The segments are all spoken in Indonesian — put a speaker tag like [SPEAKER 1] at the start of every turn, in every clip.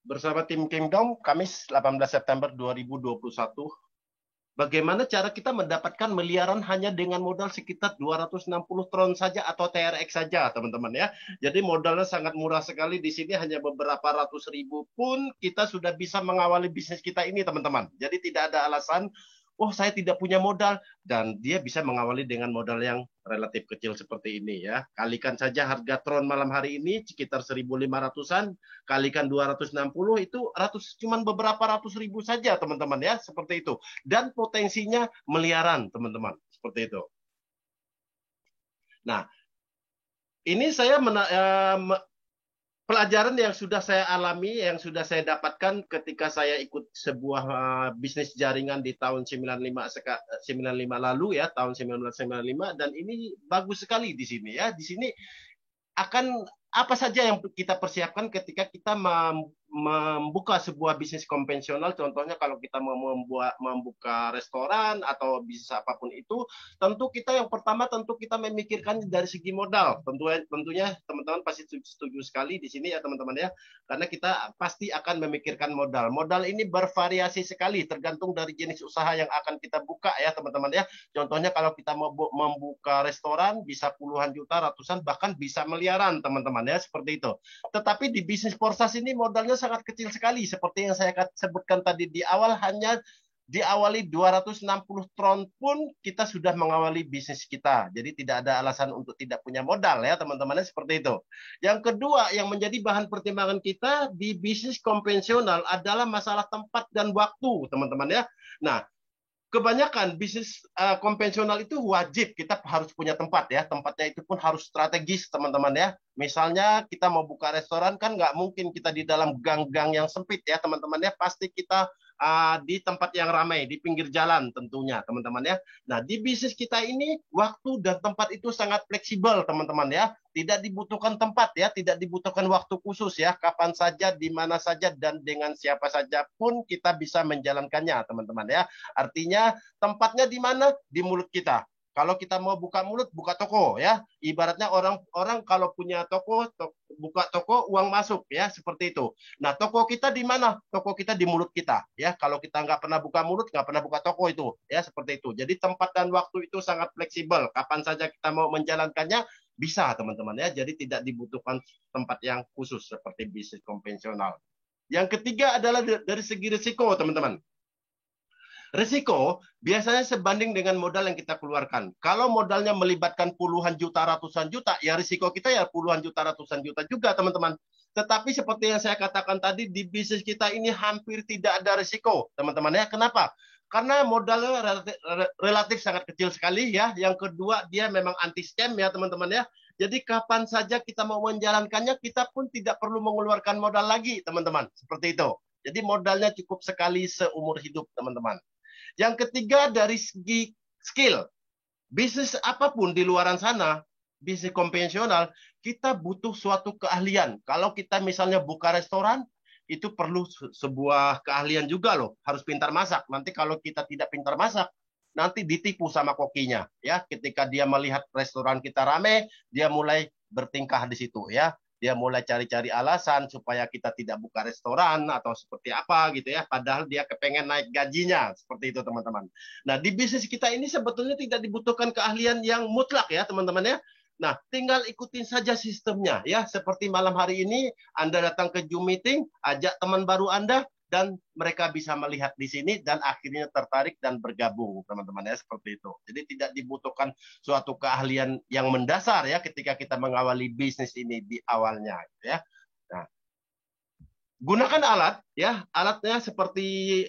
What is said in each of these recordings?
[SPEAKER 1] Bersama tim Kingdom, Kamis 18 September 2021. Bagaimana cara kita mendapatkan miliaran hanya dengan modal sekitar 260 Tron saja atau TRX saja, teman-teman ya. Jadi modalnya sangat murah sekali di sini, hanya beberapa ratus ribu pun kita sudah bisa mengawali bisnis kita ini, teman-teman. Jadi tidak ada alasan, oh saya tidak punya modal, dan dia bisa mengawali dengan modal yang relatif kecil seperti ini ya. Kalikan saja harga Tron malam hari ini sekitar 1.500-an, kalikan 260 itu cuman beberapa ratus ribu saja, teman-teman ya, seperti itu. Dan potensinya miliaran, teman-teman, seperti itu. Nah, ini saya pelajaran yang sudah saya alami, yang sudah saya dapatkan ketika saya ikut sebuah bisnis jaringan di tahun 95 lalu ya, tahun 1995, dan ini bagus sekali di sini ya. Di sini akan apa saja yang kita persiapkan ketika kita membuka sebuah bisnis konvensional. Contohnya kalau kita mau membuka restoran atau bisnis apapun itu, tentu kita yang pertama tentu kita memikirkan dari segi modal. Tentunya teman-teman pasti setuju sekali di sini ya teman-teman ya, karena kita pasti akan memikirkan modal. Modal ini bervariasi sekali tergantung dari jenis usaha yang akan kita buka ya teman-teman ya. Contohnya kalau kita mau membuka restoran bisa puluhan juta, ratusan, bahkan bisa miliaran teman-teman ya, seperti itu. Tetapi di bisnis Porsas ini modalnya sangat kecil sekali, seperti yang saya sebutkan tadi di awal, hanya diawali 260 Tron pun kita sudah mengawali bisnis kita. Jadi tidak ada alasan untuk tidak punya modal ya teman-teman, seperti itu. Yang kedua yang menjadi bahan pertimbangan kita di bisnis konvensional adalah masalah tempat dan waktu, teman-teman ya. Nah, kebanyakan bisnis konvensional itu wajib kita harus punya tempat ya. Tempatnya itu pun harus strategis, teman-teman ya. Misalnya kita mau buka restoran, kan nggak mungkin kita di dalam gang-gang yang sempit ya teman-teman ya. Pasti kita di tempat yang ramai, di pinggir jalan tentunya teman-teman ya. Nah, di bisnis kita ini waktu dan tempat itu sangat fleksibel teman-teman ya. Tidak dibutuhkan tempat ya, tidak dibutuhkan waktu khusus ya. Kapan saja, di mana saja, dan dengan siapa saja pun kita bisa menjalankannya teman-teman ya. Artinya tempatnya di mana? Di mulut kita. Kalau kita mau buka mulut, buka toko ya. Ibaratnya orang kalau punya toko, buka toko, uang masuk ya, seperti itu. Nah, toko kita di mana? Toko kita di mulut kita ya. Kalau kita nggak pernah buka mulut, nggak pernah buka toko itu ya, seperti itu. Jadi tempat dan waktu itu sangat fleksibel. Kapan saja kita mau menjalankannya bisa teman-teman ya. Jadi tidak dibutuhkan tempat yang khusus seperti bisnis konvensional. Yang ketiga adalah dari segi risiko teman-teman. Risiko biasanya sebanding dengan modal yang kita keluarkan. Kalau modalnya melibatkan puluhan juta, ratusan juta, ya risiko kita ya puluhan juta, ratusan juta juga, teman-teman. Tetapi seperti yang saya katakan tadi, di bisnis kita ini hampir tidak ada risiko, teman-teman ya. Kenapa? Karena modalnya relatif sangat kecil sekali ya. Yang kedua, dia memang anti scam ya, teman-teman ya. Jadi kapan saja kita mau menjalankannya, kita pun tidak perlu mengeluarkan modal lagi, teman-teman. Seperti itu. Jadi modalnya cukup sekali seumur hidup, teman-teman. Yang ketiga dari segi skill. Bisnis apapun di luaran sana, bisnis konvensional, kita butuh suatu keahlian. Kalau kita misalnya buka restoran, itu perlu sebuah keahlian juga loh. Harus pintar masak. Nanti kalau kita tidak pintar masak, nanti ditipu sama kokinya. Ya, ketika dia melihat restoran kita rame, dia mulai bertingkah di situ ya. Dia mulai cari-cari alasan supaya kita tidak buka restoran atau seperti apa gitu ya. Padahal dia kepengen naik gajinya. Seperti itu teman-teman. Nah, di bisnis kita ini sebetulnya tidak dibutuhkan keahlian yang mutlak ya teman-teman ya. Nah, tinggal ikutin saja sistemnya ya. Seperti malam hari ini Anda datang ke Zoom meeting, ajak teman baru Anda, dan mereka bisa melihat di sini dan akhirnya tertarik dan bergabung teman-teman ya, seperti itu. Jadi tidak dibutuhkan suatu keahlian yang mendasar ya ketika kita mengawali bisnis ini di awalnya gitu ya. Nah, gunakan alat ya, alatnya seperti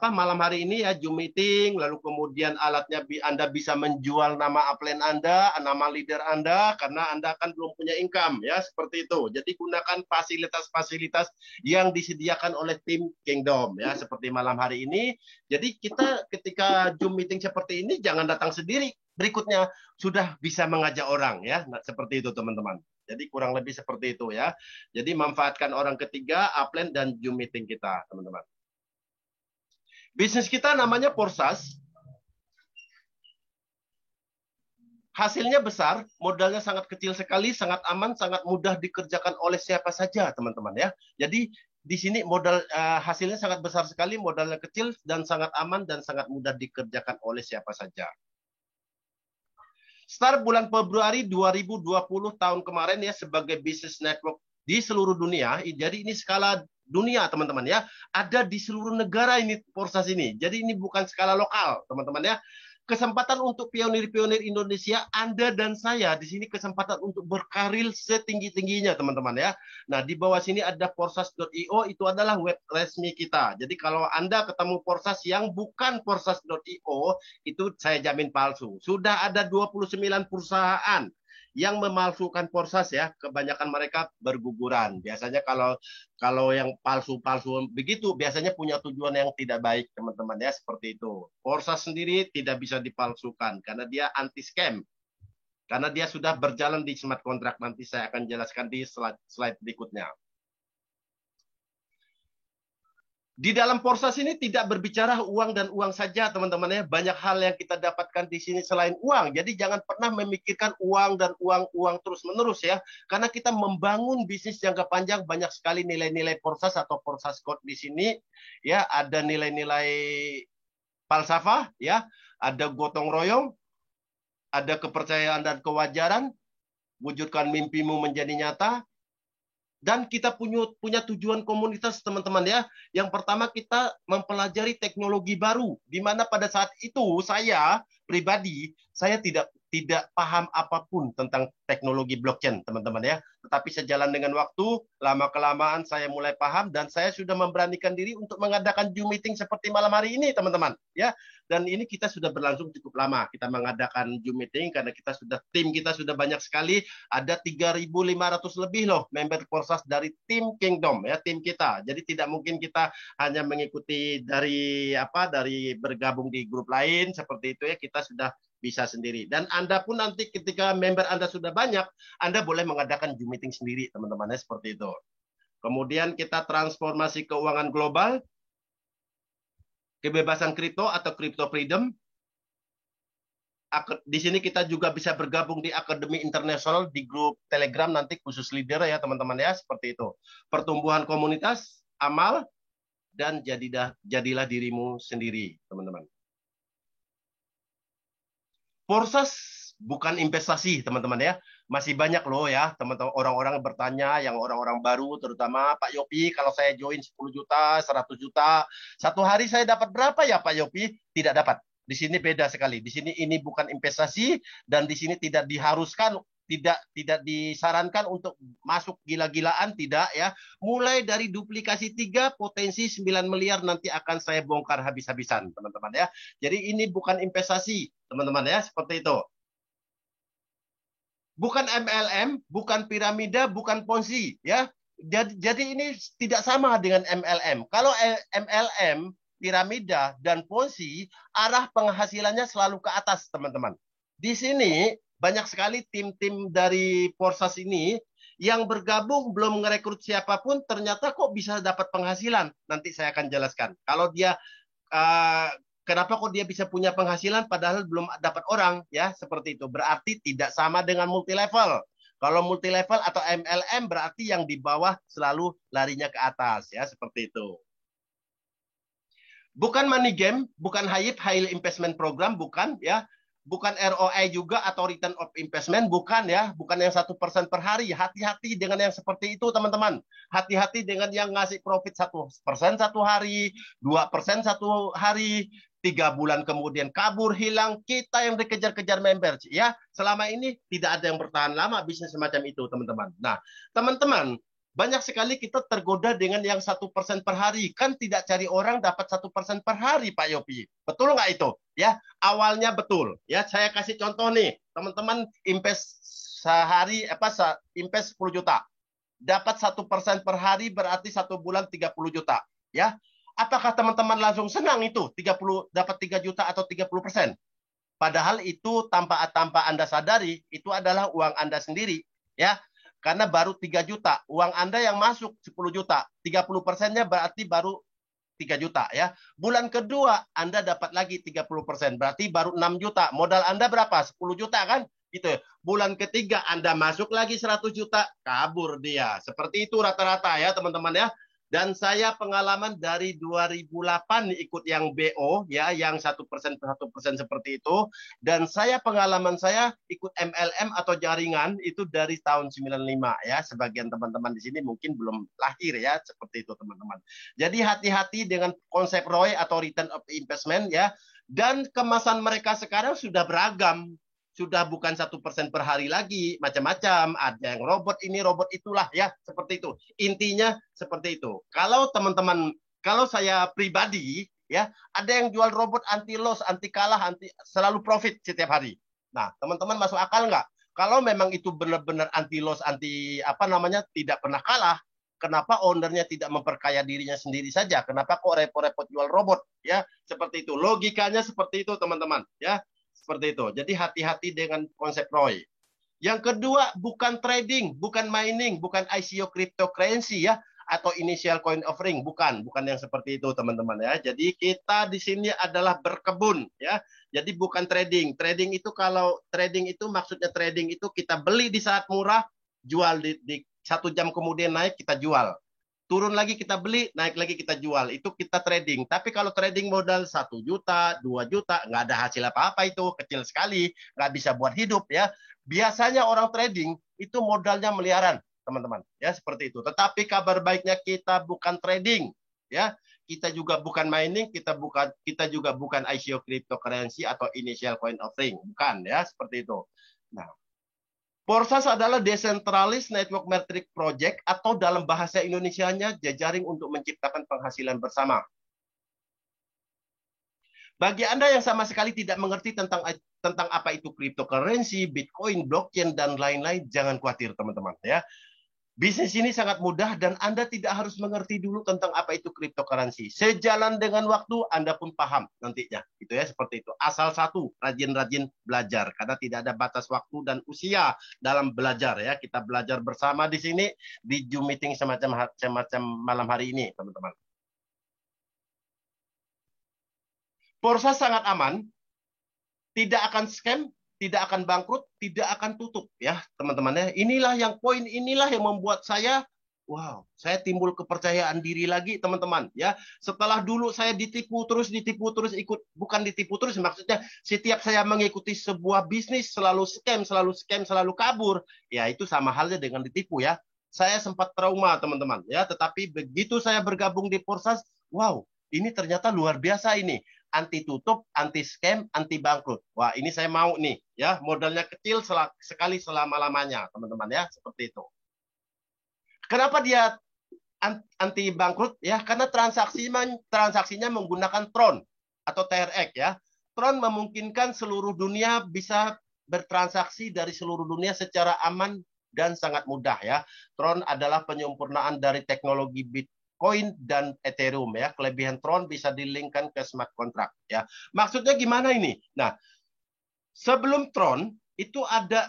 [SPEAKER 1] malam hari ini ya, Zoom meeting, lalu kemudian alatnya Anda bisa menjual nama upline Anda, nama leader Anda, karena Anda kan belum punya income ya, seperti itu. Jadi gunakan fasilitas-fasilitas yang disediakan oleh tim Kingdom ya, seperti malam hari ini. Jadi kita ketika Zoom meeting seperti ini jangan datang sendiri. Berikutnya sudah bisa mengajak orang ya, nah, seperti itu teman-teman. Jadi kurang lebih seperti itu ya. Jadi manfaatkan orang ketiga, upline dan Zoom meeting kita, teman-teman. Bisnis kita namanya Porsas. Hasilnya besar, modalnya sangat kecil sekali, sangat aman, sangat mudah dikerjakan oleh siapa saja, teman-teman ya. Jadi di sini modal hasilnya sangat besar sekali, modalnya kecil dan sangat aman dan sangat mudah dikerjakan oleh siapa saja. Start bulan Februari 2020 tahun kemarin ya sebagai business network di seluruh dunia. Jadi ini skala dunia teman-teman ya. Ada di seluruh negara ini Forsas ini. Jadi ini bukan skala lokal teman-teman ya. Kesempatan untuk pionir-pionir Indonesia, Anda dan saya di sini kesempatan untuk berkarir setinggi-tingginya teman-teman ya. Nah, di bawah sini ada forsas.io, itu adalah web resmi kita. Jadi kalau Anda ketemu Forsas yang bukan forsas.io, itu saya jamin palsu. Sudah ada 29 perusahaan yang memalsukan Forsas ya, kebanyakan mereka berguguran. Biasanya kalau yang palsu-palsu begitu, biasanya punya tujuan yang tidak baik, teman-teman ya, seperti itu. Forsas sendiri tidak bisa dipalsukan karena dia anti scam. Karena dia sudah berjalan di smart contract. Nanti saya akan jelaskan di slide berikutnya. Di dalam Forsas ini tidak berbicara uang dan uang saja, teman-teman ya. Banyak hal yang kita dapatkan di sini selain uang. Jadi jangan pernah memikirkan uang dan uang terus-menerus ya. Karena kita membangun bisnis jangka panjang, banyak sekali nilai-nilai Forsas atau Forsas Code di sini. Ya, ada nilai-nilai falsafah ya, ada gotong royong, ada kepercayaan dan kewajaran, wujudkan mimpimu menjadi nyata. Dan kita punya tujuan komunitas teman-teman ya. Yang pertama kita mempelajari teknologi baru. Di mana pada saat itu saya pribadi, saya tidak paham apapun tentang teknologi blockchain teman-teman ya. Tetapi sejalan dengan waktu, lama-kelamaan saya mulai paham dan saya sudah memberanikan diri untuk mengadakan Zoom meeting seperti malam hari ini teman-teman ya. Dan ini kita sudah berlangsung cukup lama. Kita mengadakan Zoom meeting karena tim kita sudah banyak sekali. Ada 3.500 lebih loh member Forsas dari tim Kingdom ya, tim kita. Jadi tidak mungkin kita hanya mengikuti dari bergabung di grup lain seperti itu ya. Kita sudah bisa sendiri. Dan Anda pun nanti ketika member Anda sudah banyak, Anda boleh mengadakan Zoom meeting sendiri, teman-teman, seperti itu. Kemudian kita transformasi keuangan global, kebebasan kripto atau crypto freedom. Di sini kita juga bisa bergabung di Akademi Internasional di grup Telegram nanti khusus leader ya, teman-teman ya, seperti itu. Pertumbuhan komunitas, amal, dan jadilah dirimu sendiri, teman-teman. Forsas bukan investasi, teman-teman ya. Masih banyak loh ya, teman-teman orang-orang bertanya, yang orang-orang baru terutama, Pak Yopi, kalau saya join 10 juta, 100 juta, satu hari saya dapat berapa ya Pak Yopi? Tidak dapat. Di sini beda sekali. Di sini ini bukan investasi dan di sini tidak diharuskan, tidak disarankan untuk masuk gila-gilaan, tidak ya. Mulai dari duplikasi 3 potensi 9 miliar nanti akan saya bongkar habis-habisan, teman-teman ya. Jadi ini bukan investasi, teman-teman ya, seperti itu. Bukan MLM, bukan piramida, bukan ponzi ya. Jadi ini tidak sama dengan MLM. Kalau MLM, piramida dan ponzi, arah penghasilannya selalu ke atas, teman-teman. Di sini banyak sekali tim-tim dari Forsas ini yang bergabung belum merekrut siapapun, ternyata kok bisa dapat penghasilan. Nanti saya akan jelaskan. Kalau dia kenapa kok dia bisa punya penghasilan padahal belum dapat orang ya, seperti itu. Berarti tidak sama dengan multi level. Kalau multi level atau MLM berarti yang di bawah selalu larinya ke atas ya, seperti itu. Bukan money game, bukan HIP, High Investment Program, bukan ya. Bukan ROI juga atau return of investment, bukan ya, bukan yang 1% per hari. Hati-hati dengan yang seperti itu, teman-teman. Hati-hati dengan yang ngasih profit 1% satu hari, 2% satu hari, 3 bulan kemudian kabur, hilang. Kita yang dikejar-kejar member, ya. Selama ini tidak ada yang bertahan lama bisnis semacam itu, teman-teman. Nah, teman-teman, banyak sekali kita tergoda dengan yang 1% per hari. Kan tidak cari orang dapat 1% per hari, Pak Yopi. Betul nggak itu? Ya, awalnya betul. Ya, saya kasih contoh nih, teman-teman invest sehari invest 10 juta. Dapat 1% per hari berarti 1 bulan 30 juta. Ya, apakah teman-teman langsung senang itu 30 dapat 3 juta atau 30%? Padahal itu tanpa Anda sadari itu adalah uang Anda sendiri. Ya. Karena baru 3 juta. Uang Anda yang masuk 10 juta. 30%-nya berarti baru 3 juta ya. Bulan kedua Anda dapat lagi 30%. Berarti baru 6 juta. Modal Anda berapa? 10 juta kan? Gitu ya. Bulan ketiga Anda masuk lagi 100 juta. Kabur dia. Seperti itu rata-rata ya teman-teman ya. Dan saya pengalaman dari 2008 ikut yang BO ya, yang 1% per 1% seperti itu. Dan pengalaman saya ikut MLM atau jaringan itu dari tahun 95 ya. Sebagian teman-teman di sini mungkin belum lahir ya, seperti itu teman-teman. Jadi hati-hati dengan konsep ROI atau return of investment ya. Dan kemasan mereka sekarang sudah beragam, sudah bukan 1% per hari lagi, macam-macam. Ada yang robot ini, robot itulah ya, seperti itu. Intinya seperti itu. Kalau teman-teman, kalau saya pribadi ya, ada yang jual robot anti loss, anti kalah, anti selalu profit setiap hari. Nah, teman-teman masuk akal nggak? Kalau memang itu benar-benar anti loss, anti apa namanya, tidak pernah kalah, kenapa ownernya tidak memperkaya dirinya sendiri saja? Kenapa kok repot-repot jual robot? Ya, seperti itu. Logikanya seperti itu, teman-teman. Ya, seperti itu. Jadi hati-hati dengan konsep ROI. Yang kedua, bukan trading, bukan mining, bukan ICO cryptocurrency ya, atau initial coin offering, bukan yang seperti itu teman-teman ya. Jadi kita di sini adalah berkebun ya. Jadi bukan trading. Trading itu kalau trading itu maksudnya trading itu kita beli di saat murah, jual di 1 jam kemudian naik kita jual. Turun lagi kita beli, naik lagi kita jual. Itu kita trading. Tapi kalau trading modal 1 juta, 2 juta, nggak ada hasil apa-apa itu. Kecil sekali, nggak bisa buat hidup ya. Biasanya orang trading itu modalnya miliaran, teman-teman. Ya, seperti itu. Tetapi kabar baiknya kita bukan trading. Ya, kita juga bukan mining, kita juga bukan ICO cryptocurrency atau initial coin offering. Bukan ya, seperti itu. Nah, Porsas adalah Decentralized Network Metric Project atau dalam bahasa Indonesianya jejaring untuk menciptakan penghasilan bersama. Bagi Anda yang sama sekali tidak mengerti tentang apa itu cryptocurrency, Bitcoin, blockchain, dan lain-lain, jangan khawatir teman-teman ya. Bisnis ini sangat mudah dan Anda tidak harus mengerti dulu tentang apa itu cryptocurrency. Sejalan dengan waktu Anda pun paham nantinya. Gitu ya, seperti itu. Asal satu, rajin-rajin belajar karena tidak ada batas waktu dan usia dalam belajar ya. Kita belajar bersama di sini di Zoom meeting semacam malam hari ini, teman-teman. Porsa sangat aman, tidak akan scam, tidak akan bangkrut, tidak akan tutup ya teman-teman ya. Poin inilah yang membuat saya saya timbul kepercayaan diri lagi teman-teman ya. Setelah dulu saya ditipu terus ikut, bukan ditipu terus maksudnya setiap saya mengikuti sebuah bisnis selalu scam, selalu kabur. Ya itu sama halnya dengan ditipu ya. Saya sempat trauma teman-teman ya, tetapi begitu saya bergabung di Porsas, ini ternyata luar biasa ini. Anti tutup, anti scam, anti bangkrut. Wah, ini saya mau nih, ya. Modalnya kecil sekali selama-lamanya, teman-teman ya, seperti itu. Kenapa dia anti bangkrut? Ya, karena transaksinya menggunakan Tron atau TRX ya. Tron memungkinkan seluruh dunia bisa bertransaksi dari seluruh dunia secara aman dan sangat mudah ya. Tron adalah penyempurnaan dari teknologi Bitcoin dan Ethereum ya. Kelebihan Tron bisa dilingkan ke smart contract ya. Maksudnya gimana ini? Nah, sebelum Tron itu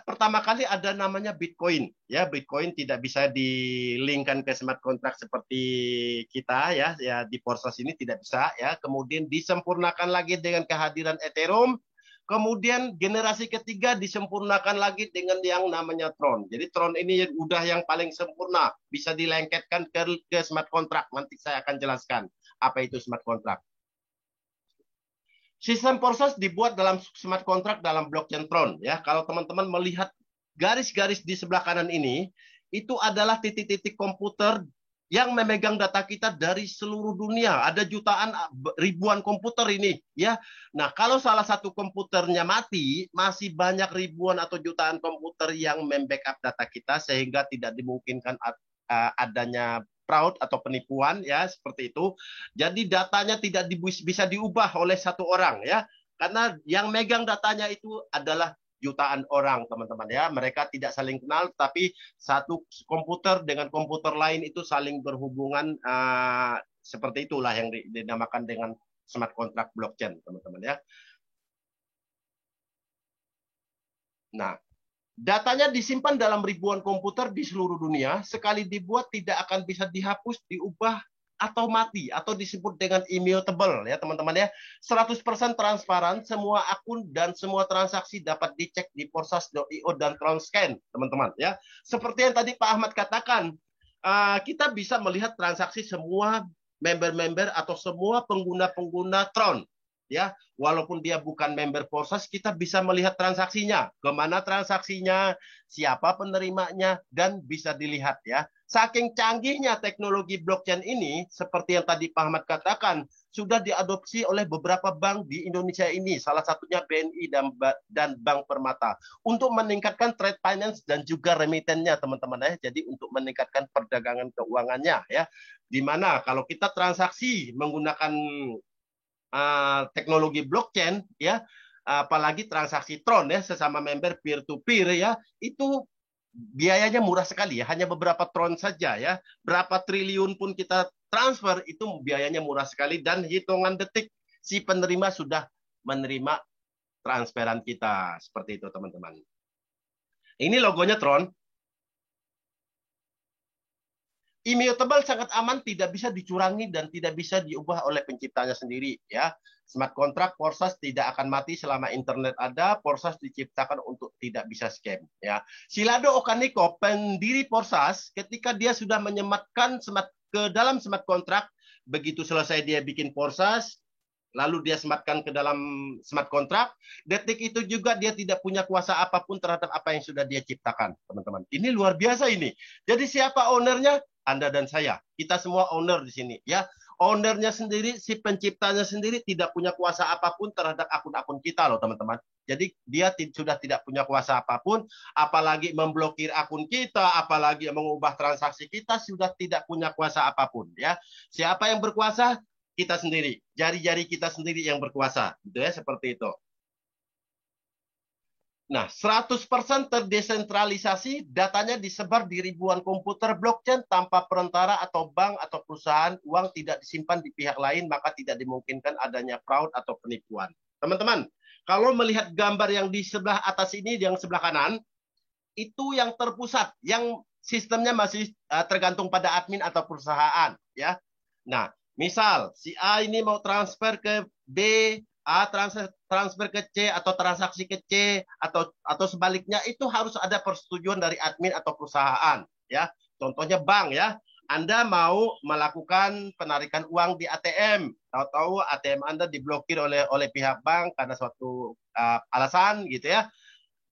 [SPEAKER 1] pertama kali ada namanya Bitcoin ya. Bitcoin tidak bisa dilingkan ke smart contract seperti kita ya di Porsas ini tidak bisa ya. Kemudian disempurnakan lagi dengan kehadiran Ethereum. Kemudian generasi ketiga disempurnakan lagi dengan yang namanya Tron. Jadi Tron ini udah yang paling sempurna, bisa dilengketkan ke smart contract. Nanti saya akan jelaskan apa itu smart contract. Sistem Porsas dibuat dalam smart contract dalam blockchain Tron ya. Kalau teman-teman melihat garis-garis di sebelah kanan ini, itu adalah titik-titik komputer yang memegang data kita dari seluruh dunia. Ada jutaan, ribuan komputer ini ya. Nah, kalau salah satu komputernya mati, masih banyak ribuan atau jutaan komputer yang membackup data kita sehingga tidak dimungkinkan adanya fraud atau penipuan ya, seperti itu. Jadi datanya tidak bisa diubah oleh satu orang ya. Karena yang megang datanya itu adalah jutaan orang, teman-teman ya. Mereka tidak saling kenal, tapi satu komputer dengan komputer lain itu saling berhubungan, seperti itulah yang dinamakan dengan smart contract blockchain, teman-teman ya. Nah, datanya disimpan dalam ribuan komputer di seluruh dunia. Sekali dibuat tidak akan bisa dihapus, diubah, atau mati, atau disebut dengan immutable ya teman-teman ya. 100% transparan, semua akun dan semua transaksi dapat dicek di porsas.io dan TronScan teman-teman ya. Seperti yang tadi Pak Ahmad katakan, kita bisa melihat transaksi semua member-member atau semua pengguna-pengguna Tron. Ya, walaupun dia bukan member Forsas, kita bisa melihat transaksinya, kemana transaksinya, siapa penerimanya, dan bisa dilihat ya. Saking canggihnya teknologi blockchain ini, seperti yang tadi Pak Ahmad katakan, sudah diadopsi oleh beberapa bank di Indonesia ini, salah satunya BNI dan Bank Permata, untuk meningkatkan trade finance dan juga remitennya, teman-teman ya. Jadi untuk meningkatkan perdagangan keuangannya ya. Di mana kalau kita transaksi menggunakan teknologi blockchain ya, apalagi transaksi Tron ya, sesama member peer to peer ya, itu biayanya murah sekali ya, hanya beberapa Tron saja ya, berapa triliun pun kita transfer itu biayanya murah sekali, dan hitungan detik si penerima sudah menerima transferan kita, seperti itu teman-teman. Ini logonya Tron. Immutable sangat aman, tidak bisa dicurangi dan tidak bisa diubah oleh penciptanya sendiri ya. Smart contract Forsas tidak akan mati selama internet ada. Forsas diciptakan untuk tidak bisa scam ya. Silado Okaniko, pendiri Forsas, ketika dia sudah menyematkan ke dalam smart contract, begitu selesai dia bikin Forsas, lalu dia sematkan ke dalam smart contract, detik itu juga dia tidak punya kuasa apapun terhadap apa yang sudah dia ciptakan, teman-teman. Ini luar biasa ini. Jadi siapa ownernya? Anda dan saya. Kita semua owner di sini ya. Ownernya sendiri, si penciptanya sendiri tidak punya kuasa apapun terhadap akun-akun kita loh, teman-teman. Jadi dia sudah tidak punya kuasa apapun, apalagi memblokir akun kita, apalagi mengubah transaksi kita, sudah tidak punya kuasa apapun ya. Siapa yang berkuasa? Kita sendiri. Jari-jari kita sendiri yang berkuasa. Gitu ya, seperti itu. Nah, 100% terdesentralisasi, datanya disebar di ribuan komputer blockchain tanpa perantara atau bank atau perusahaan, uang tidak disimpan di pihak lain, maka tidak dimungkinkan adanya fraud atau penipuan. Teman-teman, kalau melihat gambar yang di sebelah atas ini, yang sebelah kanan, itu yang terpusat, yang sistemnya masih tergantung pada admin atau perusahaan. Ya. Nah, misal si A ini mau transfer ke B, A transfer ke C atau transaksi ke C atau sebaliknya, itu harus ada persetujuan dari admin atau perusahaan ya. Contohnya bank ya. Anda mau melakukan penarikan uang di ATM, tahu-tahu ATM Anda diblokir oleh pihak bank karena suatu alasan gitu ya.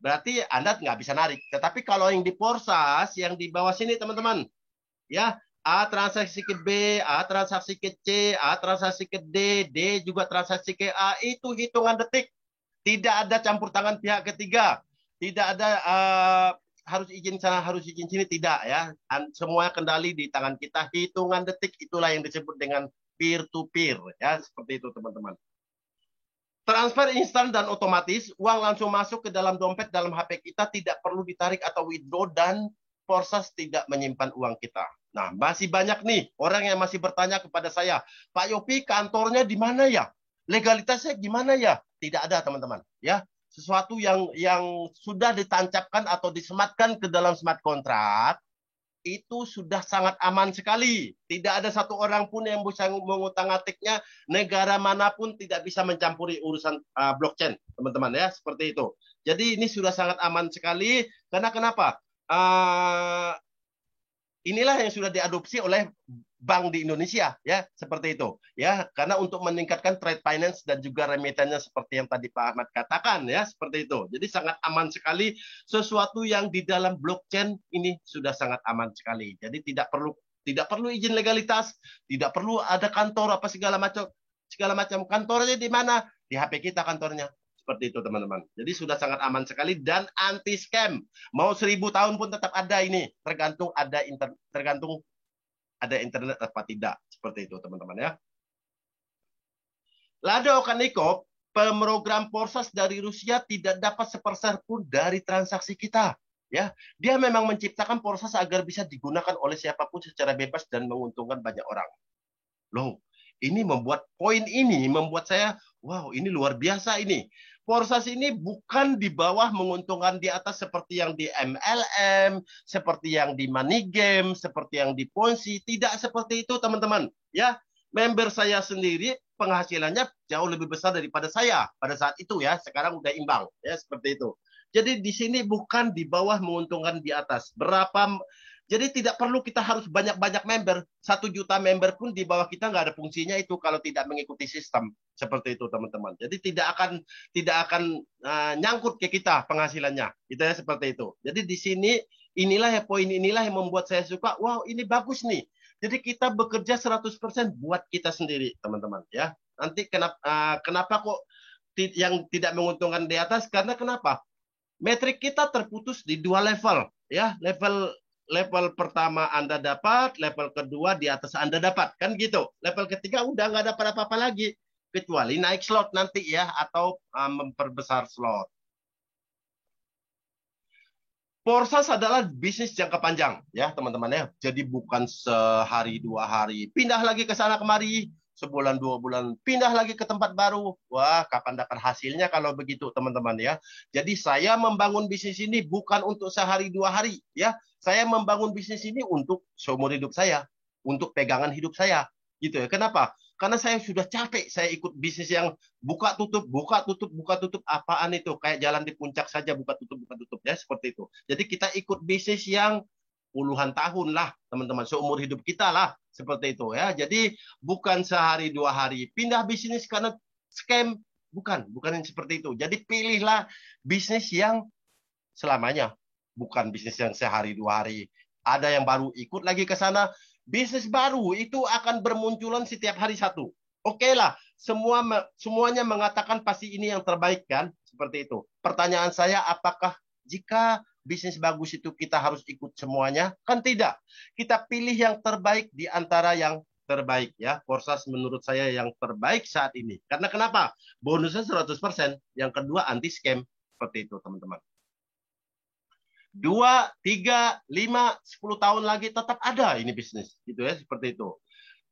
[SPEAKER 1] Berarti Anda nggak bisa narik. Tetapi kalau yang di Forsas, yang di bawah sini teman-teman, ya, A transaksi ke B, A transaksi ke C, A transaksi ke D, D juga transaksi ke A, itu hitungan detik. Tidak ada campur tangan pihak ketiga. Tidak ada harus izin sana, harus izin sini, tidak ya. Semua kendali di tangan kita, hitungan detik, itulah yang disebut dengan peer to peer ya, seperti itu teman-teman. Transfer instan dan otomatis, uang langsung masuk ke dalam dompet dalam HP kita, tidak perlu ditarik atau withdraw, dan Forsas tidak menyimpan uang kita. Nah, masih banyak nih orang yang masih bertanya kepada saya, Pak Yopi, kantornya di mana ya? Legalitasnya gimana ya? Tidak ada, teman-teman. Ya, sesuatu yang sudah ditancapkan atau disematkan ke dalam smart contract itu sudah sangat aman sekali. Tidak ada satu orang pun yang bisa mengutak-atiknya. Negara manapun tidak bisa mencampuri urusan blockchain, teman-teman ya, seperti itu. Jadi ini sudah sangat aman sekali. Karena kenapa? Inilah yang sudah diadopsi oleh bank di Indonesia ya, seperti itu ya, karena untuk meningkatkan trade finance dan juga remitennya seperti yang tadi Pak Ahmad katakan ya, seperti itu. Jadi sangat aman sekali, sesuatu yang di dalam blockchain ini sudah sangat aman sekali. Jadi tidak perlu izin legalitas, tidak perlu ada kantor apa segala macam. Kantornya di mana? Di HP kita kantornya. Seperti itu teman-teman. Jadi sudah sangat aman sekali dan anti scam. Mau 1000 tahun pun tetap ada ini. Tergantung ada internet apa tidak. Seperti itu teman-teman ya. Lado Okaniko, pemrogram Forsas dari Rusia tidak dapat sepersen pun dari transaksi kita. Ya, dia memang menciptakan Forsas agar bisa digunakan oleh siapapun secara bebas dan menguntungkan banyak orang. Loh, ini membuat saya, wow, ini luar biasa ini. Forsas ini bukan di bawah menguntungkan di atas seperti yang di MLM, seperti yang di Money Game, seperti yang di Ponzi. Tidak seperti itu, teman-teman. Ya, member saya sendiri penghasilannya jauh lebih besar daripada saya pada saat itu ya. Sekarang udah imbang, ya seperti itu. Jadi di sini bukan di bawah menguntungkan di atas. Jadi tidak perlu kita harus banyak-banyak member. 1 juta member pun di bawah kita nggak ada fungsinya itu kalau tidak mengikuti sistem seperti itu teman-teman. Jadi tidak akan nyangkut ke kita penghasilannya. Gitu ya seperti itu. Jadi di sini inilah ya poin inilah yang membuat saya suka. Wow ini bagus nih. Jadi kita bekerja 100% buat kita sendiri teman-teman ya. Nanti kenapa kok yang tidak menguntungkan di atas? Karena kenapa? Metrik kita terputus di 2 level ya. Level pertama Anda dapat, level kedua di atas Anda dapat. Kan gitu. Level ketiga udah nggak dapat apa-apa lagi. Kecuali naik slot nanti ya, atau memperbesar slot. Porsas adalah bisnis jangka panjang ya teman-teman ya. Jadi bukan sehari 2 hari. Pindah lagi ke sana kemari. Sebulan 2 bulan pindah lagi ke tempat baru. Wah, kapan dapat hasilnya kalau begitu teman-teman ya. Jadi saya membangun bisnis ini bukan untuk sehari 2 hari ya. Saya membangun bisnis ini untuk seumur hidup saya, untuk pegangan hidup saya gitu ya. Kenapa? Karena saya sudah capek saya ikut bisnis yang buka tutup apaan itu kayak jalan di puncak saja buka tutup ya seperti itu. Jadi kita ikut bisnis yang puluhan tahun lah teman-teman, seumur hidup kita lah seperti itu ya. Jadi bukan sehari 2 hari pindah bisnis karena scam, bukan yang seperti itu. Jadi pilihlah bisnis yang selamanya, bukan bisnis yang sehari 2 hari. Ada yang baru ikut lagi ke sana, bisnis baru itu akan bermunculan setiap hari satu. Oke lah, semuanya mengatakan pasti ini yang terbaik kan, seperti itu. Pertanyaan saya, apakah jika bisnis bagus itu kita harus ikut semuanya? Kan tidak. Kita pilih yang terbaik di antara yang terbaik ya. Porsas menurut saya yang terbaik saat ini. Karena kenapa? Bonusnya 100%. Yang kedua anti scam. Seperti itu teman-teman. 2, 3, 5, 10 tahun lagi tetap ada ini bisnis. Gitu ya, seperti itu.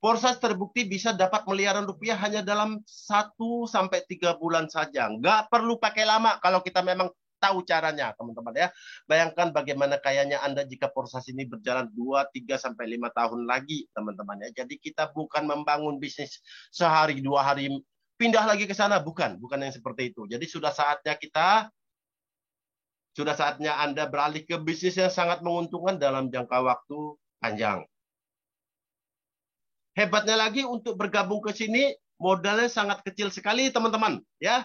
[SPEAKER 1] Porsas terbukti bisa dapat miliaran rupiah hanya dalam 1-3 bulan saja. Nggak perlu pakai lama kalau kita memang tahu caranya, teman-teman ya. Bayangkan bagaimana kayanya Anda jika Porsas ini berjalan 2, 3, sampai 5 tahun lagi, teman-teman ya. Jadi kita bukan membangun bisnis sehari 2 hari pindah lagi ke sana, bukan yang seperti itu. Jadi sudah saatnya Anda beralih ke bisnis yang sangat menguntungkan dalam jangka waktu panjang. Hebatnya lagi untuk bergabung ke sini modalnya sangat kecil sekali, teman-teman ya.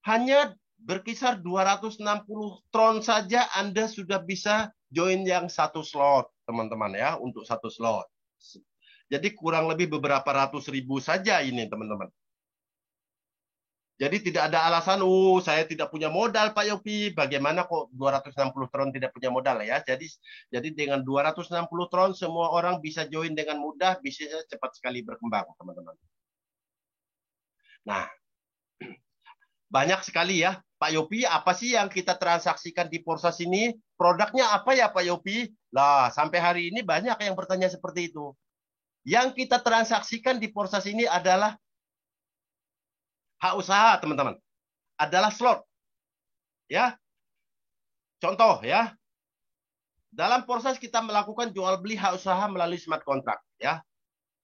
[SPEAKER 1] Hanya berkisar 260 tron saja Anda sudah bisa join yang 1 slot, teman-teman ya, untuk 1 slot. Jadi kurang lebih beberapa ratus ribu saja ini, teman-teman. Jadi tidak ada alasan, saya tidak punya modal Pak Yopi. Bagaimana kok 260 tron tidak punya modal ya? Jadi dengan 260 tron semua orang bisa join dengan mudah, bisnisnya cepat sekali berkembang, teman-teman. Nah, banyak sekali ya, Pak Yopi, apa sih yang kita transaksikan di Porsas ini? Produknya apa ya Pak Yopi? Lah, sampai hari ini banyak yang bertanya seperti itu. Yang kita transaksikan di Porsas ini adalah hak usaha, teman-teman. Adalah slot. Ya. Contoh ya. Dalam Porsas kita melakukan jual beli hak usaha melalui smart contract ya.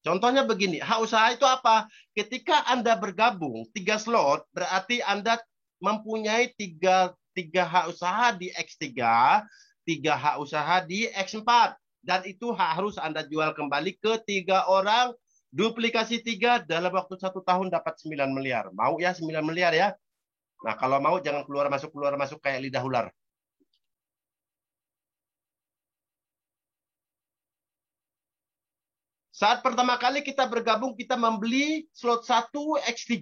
[SPEAKER 1] Contohnya begini, hak usaha itu apa? Ketika Anda bergabung 3 slot, berarti Anda mempunyai 3 hak usaha di X3, 3 hak usaha di X4. Dan itu harus Anda jual kembali ke 3 orang, duplikasi 3 dalam waktu 1 tahun dapat 9 miliar. Mau ya 9 miliar ya? Nah kalau mau jangan keluar masuk kayak lidah ular. Saat pertama kali kita bergabung, kita membeli slot 1 X3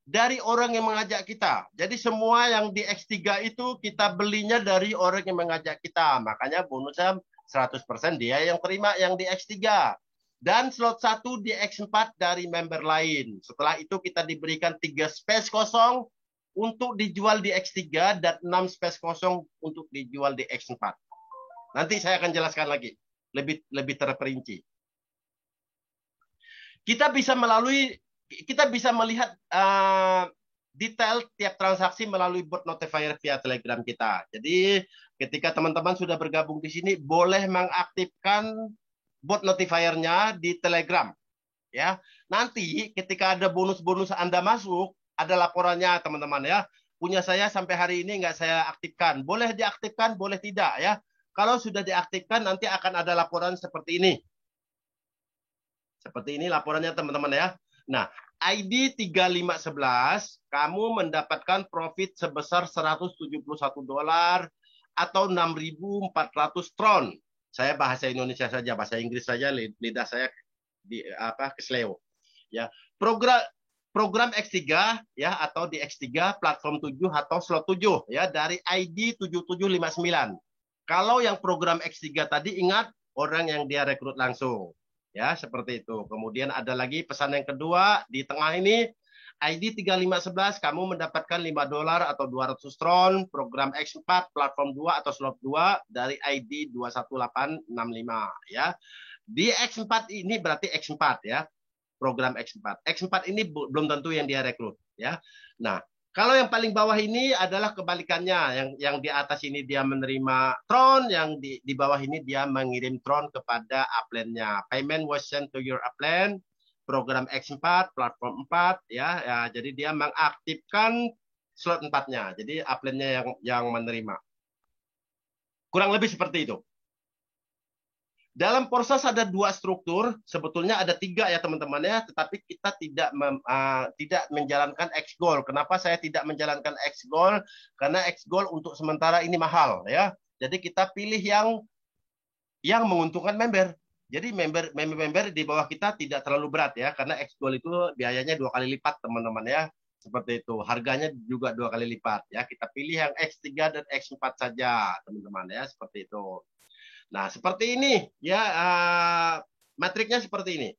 [SPEAKER 1] dari orang yang mengajak kita. Jadi semua yang di X3 itu kita belinya dari orang yang mengajak kita. Makanya bonusnya 100% dia yang terima yang di X3. Dan slot 1 di X4 dari member lain. Setelah itu kita diberikan 3 space kosong untuk dijual di X3 dan 6 space kosong untuk dijual di X4. Nanti saya akan jelaskan lagi. Lebih terperinci. Kita bisa melihat detail tiap transaksi melalui bot notifier via Telegram kita. Jadi ketika teman-teman sudah bergabung di sini, boleh mengaktifkan bot notifiernya di Telegram. Ya, nanti ketika ada bonus-bonus Anda masuk, ada laporannya teman-teman ya. Punya saya sampai hari ini nggak saya aktifkan. Boleh diaktifkan, boleh tidak ya. Kalau sudah diaktifkan nanti akan ada laporan seperti ini. Seperti ini laporannya teman-teman ya. Nah, ID 3511 kamu mendapatkan profit sebesar $171 atau 6.400 tron. Saya bahasa Indonesia saja, bahasa Inggris saja, lidah saya di kesleo. Ya, program X3 ya atau di X3 platform 7 atau slot 7 ya dari ID 7759. Kalau yang program X3 tadi ingat orang yang dia rekrut langsung. Ya, seperti itu. Kemudian ada lagi pesan yang kedua di tengah ini ID 3511 kamu mendapatkan $5 atau 200 tron program X4 platform 2 atau slot 2 dari ID 21865 ya. Di X4 ini berarti X4 ya. Program X4. X4 ini belum tentu yang dia rekrut ya. Nah, kalau yang paling bawah ini adalah kebalikannya. Yang di atas ini dia menerima tron, yang di bawah ini dia mengirim tron kepada upline-nya. Payment was sent to your upline. Program X4, platform 4 ya. Jadi dia mengaktifkan slot 4-nya. Jadi upline-nya yang menerima. Kurang lebih seperti itu. Dalam proses ada dua struktur, sebetulnya ada tiga ya teman-teman ya, tetapi kita tidak menjalankan X goal. Kenapa saya tidak menjalankan X goal? Karena X goal untuk sementara ini mahal ya. Jadi kita pilih yang menguntungkan member. Jadi member di bawah kita tidak terlalu berat ya, karena X goal itu biayanya 2 kali lipat teman-teman ya. Seperti itu. Harganya juga 2 kali lipat ya. Kita pilih yang X3 dan X4 saja teman-teman ya, seperti itu. Nah, seperti ini ya, matriknya seperti ini.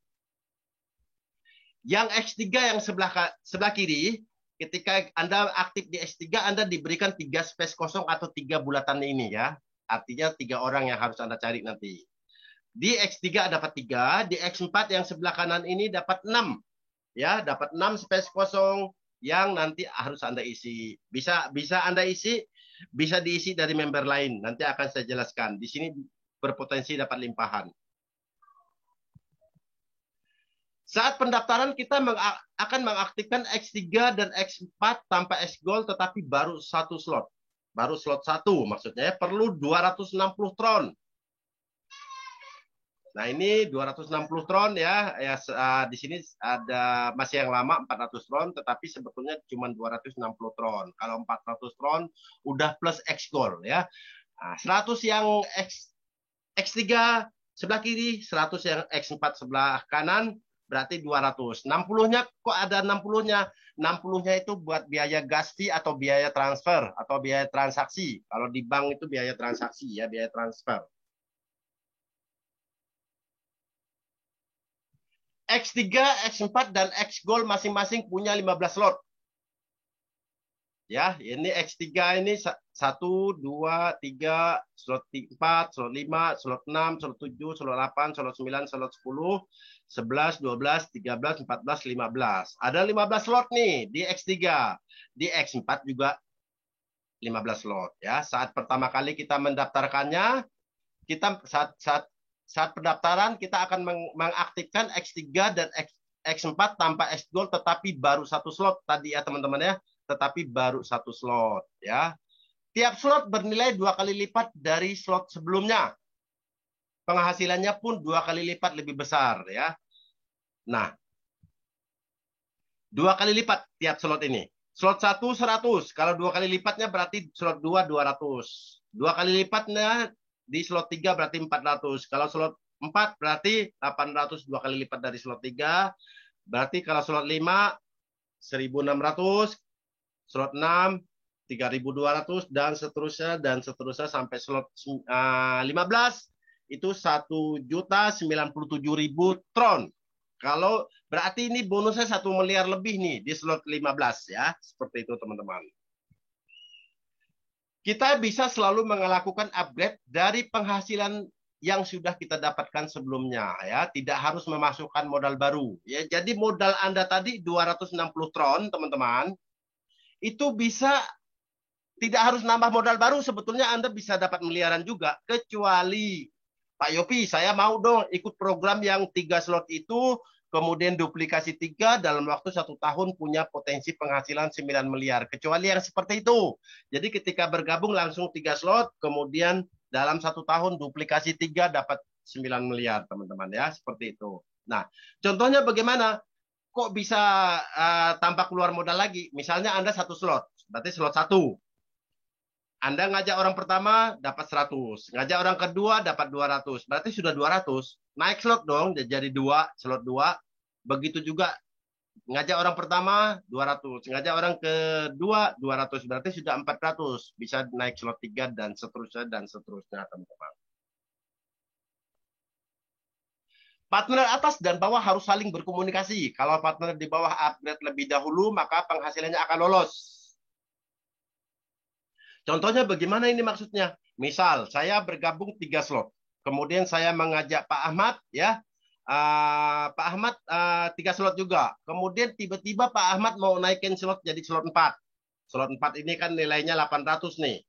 [SPEAKER 1] Yang X3 yang sebelah kiri, ketika Anda aktif di X3, Anda diberikan 3 space kosong atau 3 bulatan ini ya. Artinya 3 orang yang harus Anda cari nanti. Di X3 dapat 3, di X4 yang sebelah kanan ini dapat 6. Ya, dapat 6 space kosong yang nanti harus Anda isi. Bisa Anda isi, bisa diisi dari member lain. Nanti akan saya jelaskan. Di sini berpotensi dapat limpahan. Saat pendaftaran kita akan mengaktifkan X3 dan X4 tanpa X Gold, tetapi baru satu slot. Baru slot 1 maksudnya perlu 260 tron. Nah, ini 260 tron ya. Di sini ada masih yang lama 400 tron, tetapi sebetulnya cuma 260 tron. Kalau 400 tron udah plus X Gold ya. Nah, 100 yang X3 sebelah kiri, 100 yang X4 sebelah kanan, berarti 200. 60-nya kok ada 60-nya? 60-nya itu buat biaya gas fee atau biaya transfer atau biaya transaksi. Kalau di bank itu biaya transaksi ya, biaya transfer. X3, X4 dan X Gold masing-masing punya 15 slot. Ya, ini X3 ini 1, 2, 3, slot 4, slot 5, slot 6, slot 7, slot 8, slot 9, slot 10, 11, 12, 13, 14, 15. Ada 15 slot nih di X3. Di X4 juga 15 slot ya. Saat pertama kali kita mendaftarkannya, kita saat pendaftaran kita akan mengaktifkan X3 dan X4 tanpa X Gold, tetapi baru satu slot tadi ya teman-teman ya. Tetapi baru satu slot ya. Tiap slot bernilai 2 kali lipat dari slot sebelumnya. Penghasilannya pun 2 kali lipat lebih besar ya. Nah, 2 kali lipat tiap slot ini. Slot 1 100. Kalau 2 kali lipatnya berarti slot 2 200. 2 kali lipatnya di slot 3 berarti 400. Kalau slot 4 berarti 800, 2 kali lipat dari slot 3. Berarti kalau slot 5 1.600. Slot 6 3.200 dan seterusnya sampai slot 15 itu 1.097.000 tron. Kalau berarti ini bonusnya 1 miliar lebih nih di slot 15 ya. Seperti itu teman-teman. Kita bisa selalu melakukan upgrade dari penghasilan yang sudah kita dapatkan sebelumnya ya, tidak harus memasukkan modal baru ya. Jadi modal Anda tadi 260 tron teman-teman. Itu bisa tidak harus nambah modal baru, sebetulnya Anda bisa dapat miliaran juga, kecuali Pak Yopi, saya mau dong ikut program yang 3 slot itu, kemudian duplikasi 3 dalam waktu 1 tahun punya potensi penghasilan 9 miliar. Kecuali yang seperti itu. Jadi ketika bergabung langsung 3 slot, kemudian dalam 1 tahun duplikasi 3 dapat 9 miliar, teman-teman ya, seperti itu. Nah, contohnya bagaimana? Kok bisa tanpa keluar modal lagi? Misalnya Anda 1 slot, berarti slot 1. Anda ngajak orang pertama dapat 100, ngajak orang kedua dapat 200, berarti sudah 200. Naik slot dong, jadi 2, slot 2. Begitu juga ngajak orang pertama 200, ngajak orang kedua 200, berarti sudah 400. Bisa naik slot 3 dan seterusnya, teman-teman. Partner atas dan bawah harus saling berkomunikasi. Kalau partner di bawah upgrade lebih dahulu, maka penghasilannya akan lolos. Contohnya bagaimana ini maksudnya? Misal saya bergabung 3 slot, kemudian saya mengajak Pak Ahmad, ya, Pak Ahmad 3 slot juga. Kemudian tiba-tiba Pak Ahmad mau naikin slot jadi slot 4. Slot 4 ini kan nilainya 800 nih.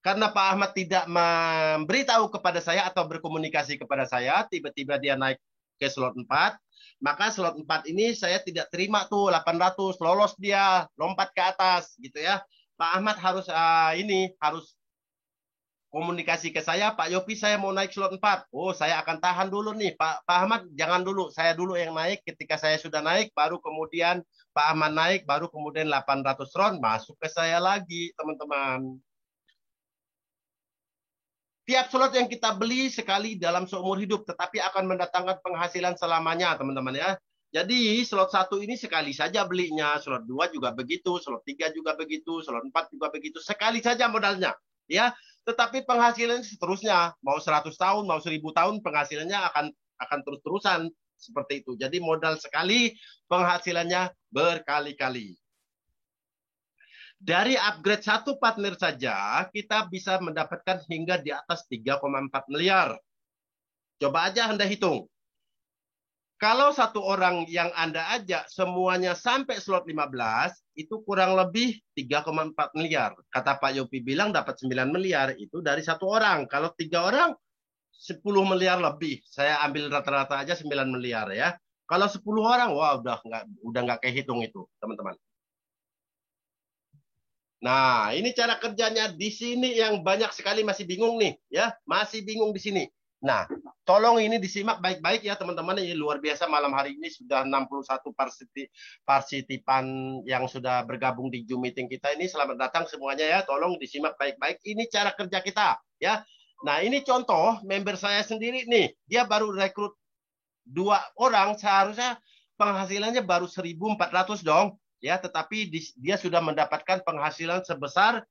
[SPEAKER 1] Karena Pak Ahmad tidak memberitahu kepada saya atau berkomunikasi kepada saya, tiba-tiba dia naik ke slot 4, maka slot 4 ini saya tidak terima tuh 800, lolos dia, lompat ke atas gitu ya. Pak Ahmad harus harus komunikasi ke saya, Pak Yopi saya mau naik slot 4. Oh, saya akan tahan dulu nih. Pak Ahmad jangan dulu, saya dulu yang naik. Ketika saya sudah naik, baru kemudian Pak Ahmad naik, baru kemudian 800 ron masuk ke saya lagi, teman-teman. Tiap slot yang kita beli sekali dalam seumur hidup, tetapi akan mendatangkan penghasilan selamanya, teman-teman ya. Jadi slot 1 ini sekali saja belinya, slot 2 juga begitu, slot 3 juga begitu, slot 4 juga begitu, sekali saja modalnya. Ya, tetapi penghasilan seterusnya, mau 100 tahun, mau 1000 tahun, penghasilannya akan terus-terusan seperti itu. Jadi modal sekali, penghasilannya berkali-kali. Dari upgrade 1 partner saja, kita bisa mendapatkan hingga di atas 3,4 miliar. Coba aja Anda hitung. Kalau 1 orang yang Anda ajak semuanya sampai slot 15, itu kurang lebih 3,4 miliar. Kata Pak Yopi bilang dapat 9 miliar, itu dari 1 orang. Kalau 3 orang, 10 miliar lebih. Saya ambil rata-rata aja 9 miliar ya. Kalau 10 orang, wah udah nggak kehitung itu, teman-teman. Nah, ini cara kerjanya di sini yang banyak sekali masih bingung nih, ya, masih bingung di sini. Nah, tolong ini disimak baik-baik ya teman-teman. Ini luar biasa, malam hari ini sudah 61 partisipan yang sudah bergabung di Zoom meeting kita ini. Selamat datang semuanya ya. Tolong disimak baik-baik. Ini cara kerja kita ya. Nah, ini contoh member saya sendiri nih. Dia baru rekrut 2 orang, seharusnya penghasilannya baru 1.400 dong. Ya, tetapi dia sudah mendapatkan penghasilan sebesar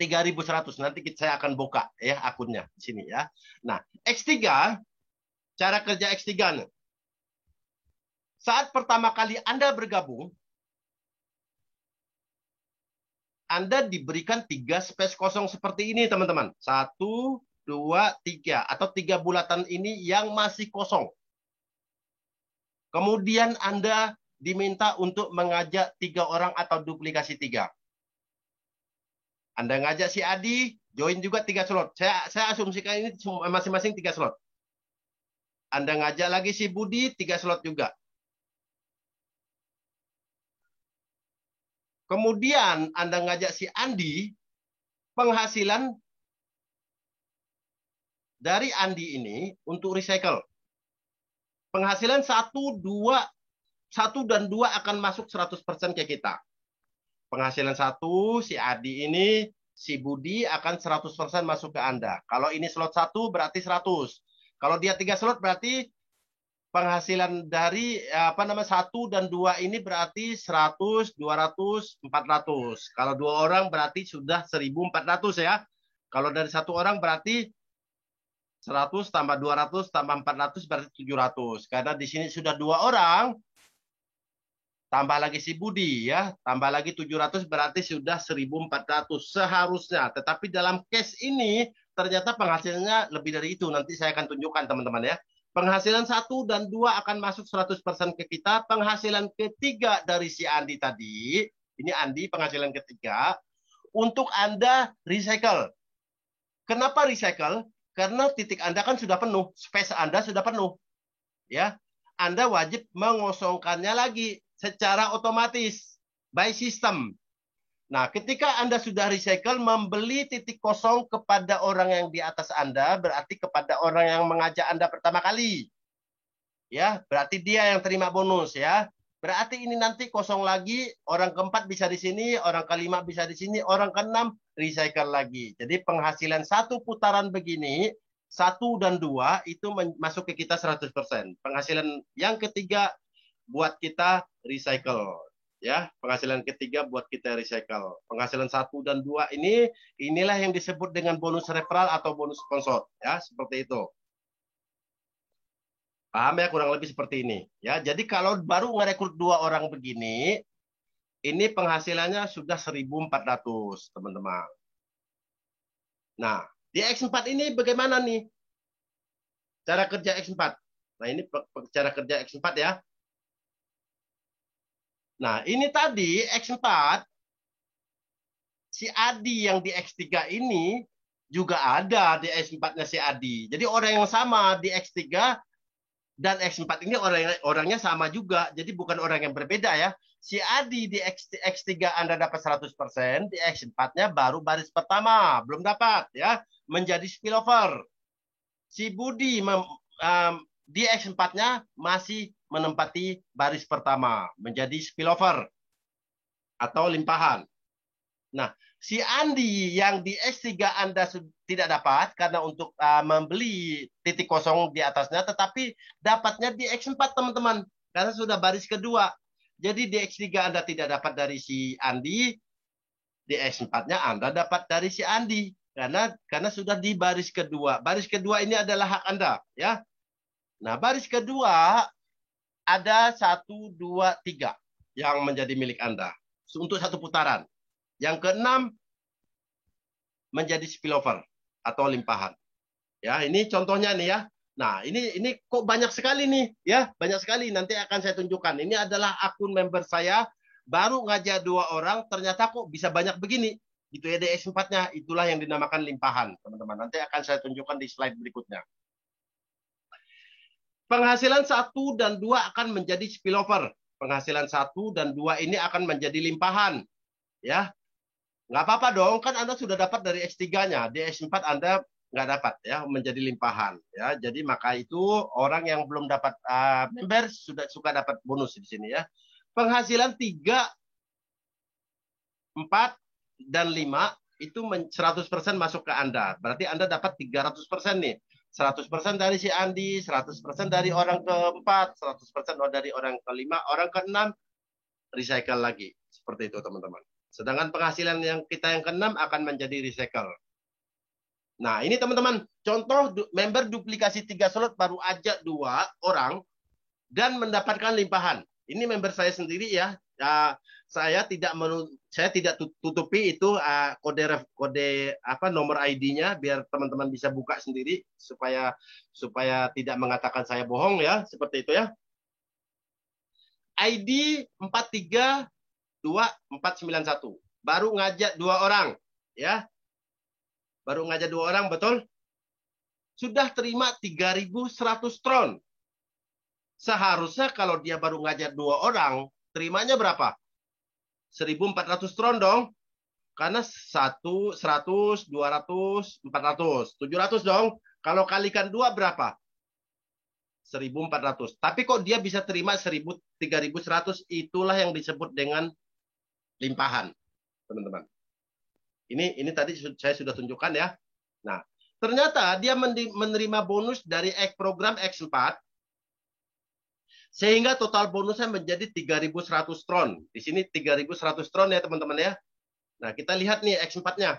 [SPEAKER 1] 3.100. Nanti saya akan buka ya akunnya di sini ya. Nah, X3, cara kerja X3. Saat pertama kali Anda bergabung, Anda diberikan 3 space kosong seperti ini, teman-teman. 1, 2, 3. Atau 3 bulatan ini yang masih kosong. Kemudian Anda diminta untuk mengajak 3 orang atau duplikasi 3. Anda ngajak si Adi, join juga 3 slot. Saya asumsikan ini masing-masing 3 slot. Anda ngajak lagi si Budi, 3 slot juga. Kemudian Anda ngajak si Andi, penghasilan dari Andi ini untuk recycle. Penghasilan 1 dan 2 akan masuk 100% ke kita. Penghasilan 1, si Adi ini, si Budi akan 100% masuk ke Anda. Kalau ini slot 1 berarti 100. Kalau dia 3 slot berarti penghasilan dari 1 dan 2 ini berarti 100, 200, 400. Kalau 2 orang berarti sudah 1.400 ya. Kalau dari 1 orang berarti 100 tambah 200 tambah 400 berarti 700. Karena di sini sudah 2 orang, tambah lagi si Budi ya, tambah lagi 700 berarti sudah 1.400 seharusnya. Tetapi dalam case ini ternyata penghasilannya lebih dari itu. Nanti saya akan tunjukkan teman-teman ya. Penghasilan 1 dan 2 akan masuk 100% ke kita. Penghasilan ketiga dari si Andi tadi, ini Andi penghasilan ketiga, untuk Anda recycle. Kenapa recycle? Karena titik Anda kan sudah penuh, space Anda sudah penuh. Ya, Anda wajib mengosongkannya lagi secara otomatis by system. Nah, ketika Anda sudah recycle, membeli titik kosong kepada orang yang di atas Anda, berarti kepada orang yang mengajak Anda pertama kali. Ya, berarti dia yang terima bonus ya. Berarti ini nanti kosong lagi, orang keempat bisa di sini, orang kelima bisa di sini, orang keenam recycle lagi. Jadi penghasilan satu putaran begini, satu dan dua itu masuk ke kita 100%. Penghasilan yang ketiga buat kita recycle. Ya, penghasilan ketiga buat kita recycle. Penghasilan satu dan dua ini, inilah yang disebut dengan bonus referral atau bonus sponsor. Ya, seperti itu. Paham ya, kurang lebih seperti ini. Ya, jadi kalau baru ngerekrut dua orang begini, ini penghasilannya sudah 1.400, teman-teman. Nah, di X4 ini bagaimana nih? Cara kerja X4. Nah, ini cara kerja X4 ya. Nah, ini tadi X4, si Adi yang di X3 ini juga ada di X4-nya si Adi. Jadi orang yang sama di X3 dan X4 ini orangnya sama juga. Jadi bukan orang yang berbeda ya. Si Adi di X3 Anda dapat 100%, di X4-nya baru baris pertama, belum dapat ya, menjadi spillover. Si Budi di X4-nya masih menempati baris pertama, menjadi spillover atau limpahan. Nah, si Andi yang di X3 Anda tidak dapat karena untuk membeli titik kosong di atasnya, tetapi dapatnya di X4, teman-teman, karena sudah baris kedua. Jadi di X3 Anda tidak dapat dari si Andi, di X4-nya Anda dapat dari si Andi karena sudah di baris kedua. Baris kedua ini adalah hak Anda, ya. Nah, baris kedua ada 1, 2, 3 yang menjadi milik Anda untuk satu putaran. Yang keenam menjadi spillover atau limpahan. Ya, ini contohnya nih ya. Nah, ini kok banyak sekali nih, ya, banyak sekali. Nanti akan saya tunjukkan. Ini adalah akun member saya, baru ngajak 2 orang, ternyata kok bisa banyak begini. Gitu ya, DS4-nya. Itulah yang dinamakan limpahan, teman-teman. Nanti akan saya tunjukkan di slide berikutnya. Penghasilan 1 dan 2 akan menjadi spillover. Penghasilan 1 dan 2 ini akan menjadi limpahan. Ya, nggak apa-apa dong, kan Anda sudah dapat dari X3-nya. Di X4 Anda nggak dapat ya, menjadi limpahan ya. Jadi maka itu orang yang belum dapat member suka dapat bonus di sini ya. Penghasilan 3, 4 dan 5 itu 100% masuk ke Anda. Berarti Anda dapat 300% nih. 100% dari si Andi, 100% dari orang keempat, 100% dari orang kelima, orang keenam recycle lagi. Seperti itu, teman-teman. Sedangkan penghasilan yang kita yang keenam akan menjadi recycle. Nah, ini teman-teman, contoh member duplikasi 3 slot baru ajak 2 orang dan mendapatkan limpahan. Ini member saya sendiri ya. Saya tidak tutupi itu kode nomor ID-nya biar teman-teman bisa buka sendiri supaya tidak mengatakan saya bohong ya, seperti itu ya. ID 432491. Baru ngajak 2 orang ya. Baru ngajak 2 orang, betul? Sudah terima 3.100 tron. Seharusnya kalau dia baru ngajak 2 orang, terimanya berapa? 1.400 tron dong. Karena 100, 200, 400, 700 dong. Kalau kalikan 2 berapa? 1.400. Tapi kok dia bisa terima 3.100, itulah yang disebut dengan limpahan, teman-teman. Ini tadi saya sudah tunjukkan ya. Nah, ternyata dia menerima bonus dari program X4 sehingga total bonusnya menjadi 3.100 tron. Di sini 3.100 tron ya, teman-teman ya. Nah, kita lihat nih X4-nya.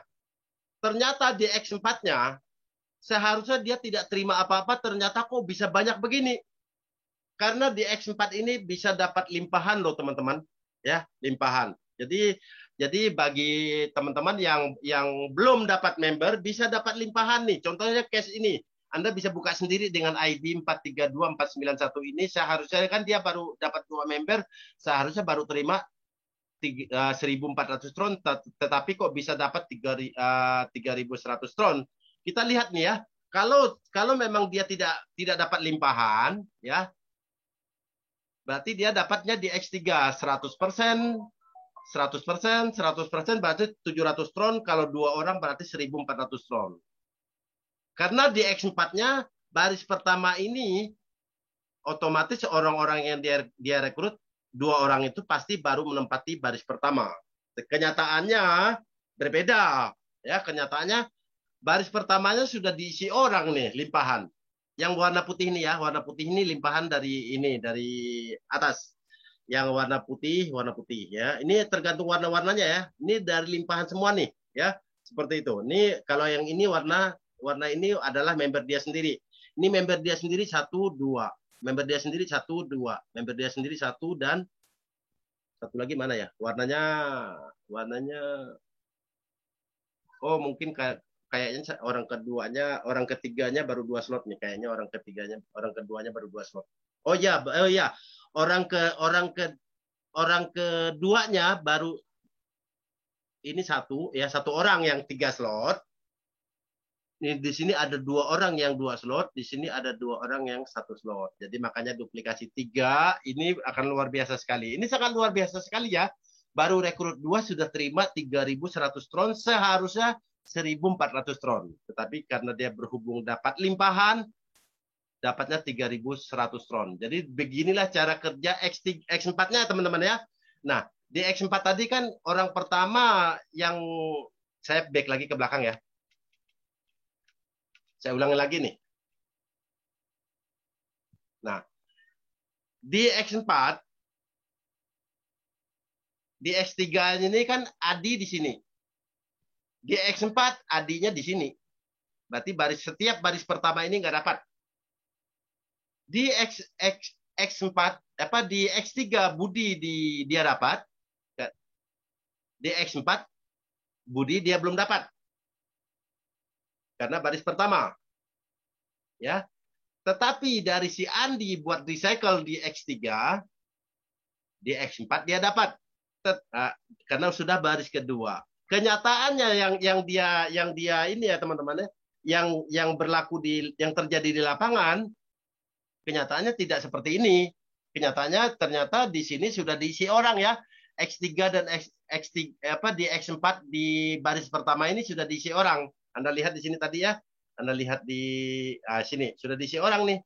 [SPEAKER 1] Ternyata di X4-nya seharusnya dia tidak terima apa-apa, ternyata kok bisa banyak begini. Karena di X4 ini bisa dapat limpahan loh, teman-teman. Ya, limpahan. Jadi bagi teman-teman yang belum dapat member bisa dapat limpahan nih. Contohnya case ini. Anda bisa buka sendiri dengan ID 432491 ini. Seharusnya kan dia baru dapat 2 member, seharusnya baru terima 1.400 tron, tetapi kok bisa dapat 3.100 tron. Kita lihat nih ya. Kalau memang dia tidak dapat limpahan ya, berarti dia dapatnya di X3 100%, 100%, 100% berarti 700 tron, kalau 2 orang berarti 1.400 tron. Karena di X4-nya baris pertama ini otomatis orang-orang yang dia rekrut 2 orang itu pasti baru menempati baris pertama. Kenyataannya berbeda, ya. Kenyataannya baris pertamanya sudah diisi orang nih, limpahan. Yang warna putih ini ya, warna putih ini limpahan dari atas. Yang warna putih ya. Ini tergantung warna-warnanya ya. Ini dari limpahan semua nih, ya. Seperti itu. Ini kalau yang ini warna ini adalah member dia sendiri. Ini member dia sendiri 1, 2. Member dia sendiri 1, 2. Member dia sendiri 1 dan satu lagi mana ya? Warnanya oh mungkin kayaknya orang ketiganya baru 2 slot nih. Kayaknya orang keduanya baru 2 slot. Oh ya, orang keduanya baru ini satu orang yang 3 slot. Ini di sini ada 2 orang yang 2 slot, di sini ada 2 orang yang 1 slot. Jadi makanya duplikasi 3 ini akan luar biasa sekali. Ini sangat luar biasa sekali ya. Baru rekrut 2 sudah terima 3.100 tron, seharusnya 1.400 tron. Tetapi karena dia berhubung dapat limpahan, dapatnya 3.100 tron. Jadi beginilah cara kerja X4-nya teman-teman ya. Nah, di X4 tadi kan orang pertama yang saya back lagi ke belakang ya. Saya ulangi lagi nih. Nah, di X4, di X3 ini kan Adi di sini. Di X4, Adinya di sini. Berarti setiap baris pertama ini nggak dapat. Di X4, di X3 Budi dia dapat. Di X4, Budi dia belum dapat. Karena baris pertama. Ya. Tetapi dari si Andi buat recycle di X3, di X4 dia dapat. Karena sudah baris kedua. Kenyataannya yang dia ini ya teman-teman ya, yang berlaku yang terjadi di lapangan, kenyataannya tidak seperti ini. Kenyataannya ternyata di sini sudah diisi orang ya. X3 dan X3 di X4 di baris pertama ini sudah diisi orang. Anda lihat di sini tadi ya. Anda lihat di sini sudah diisi orang nih.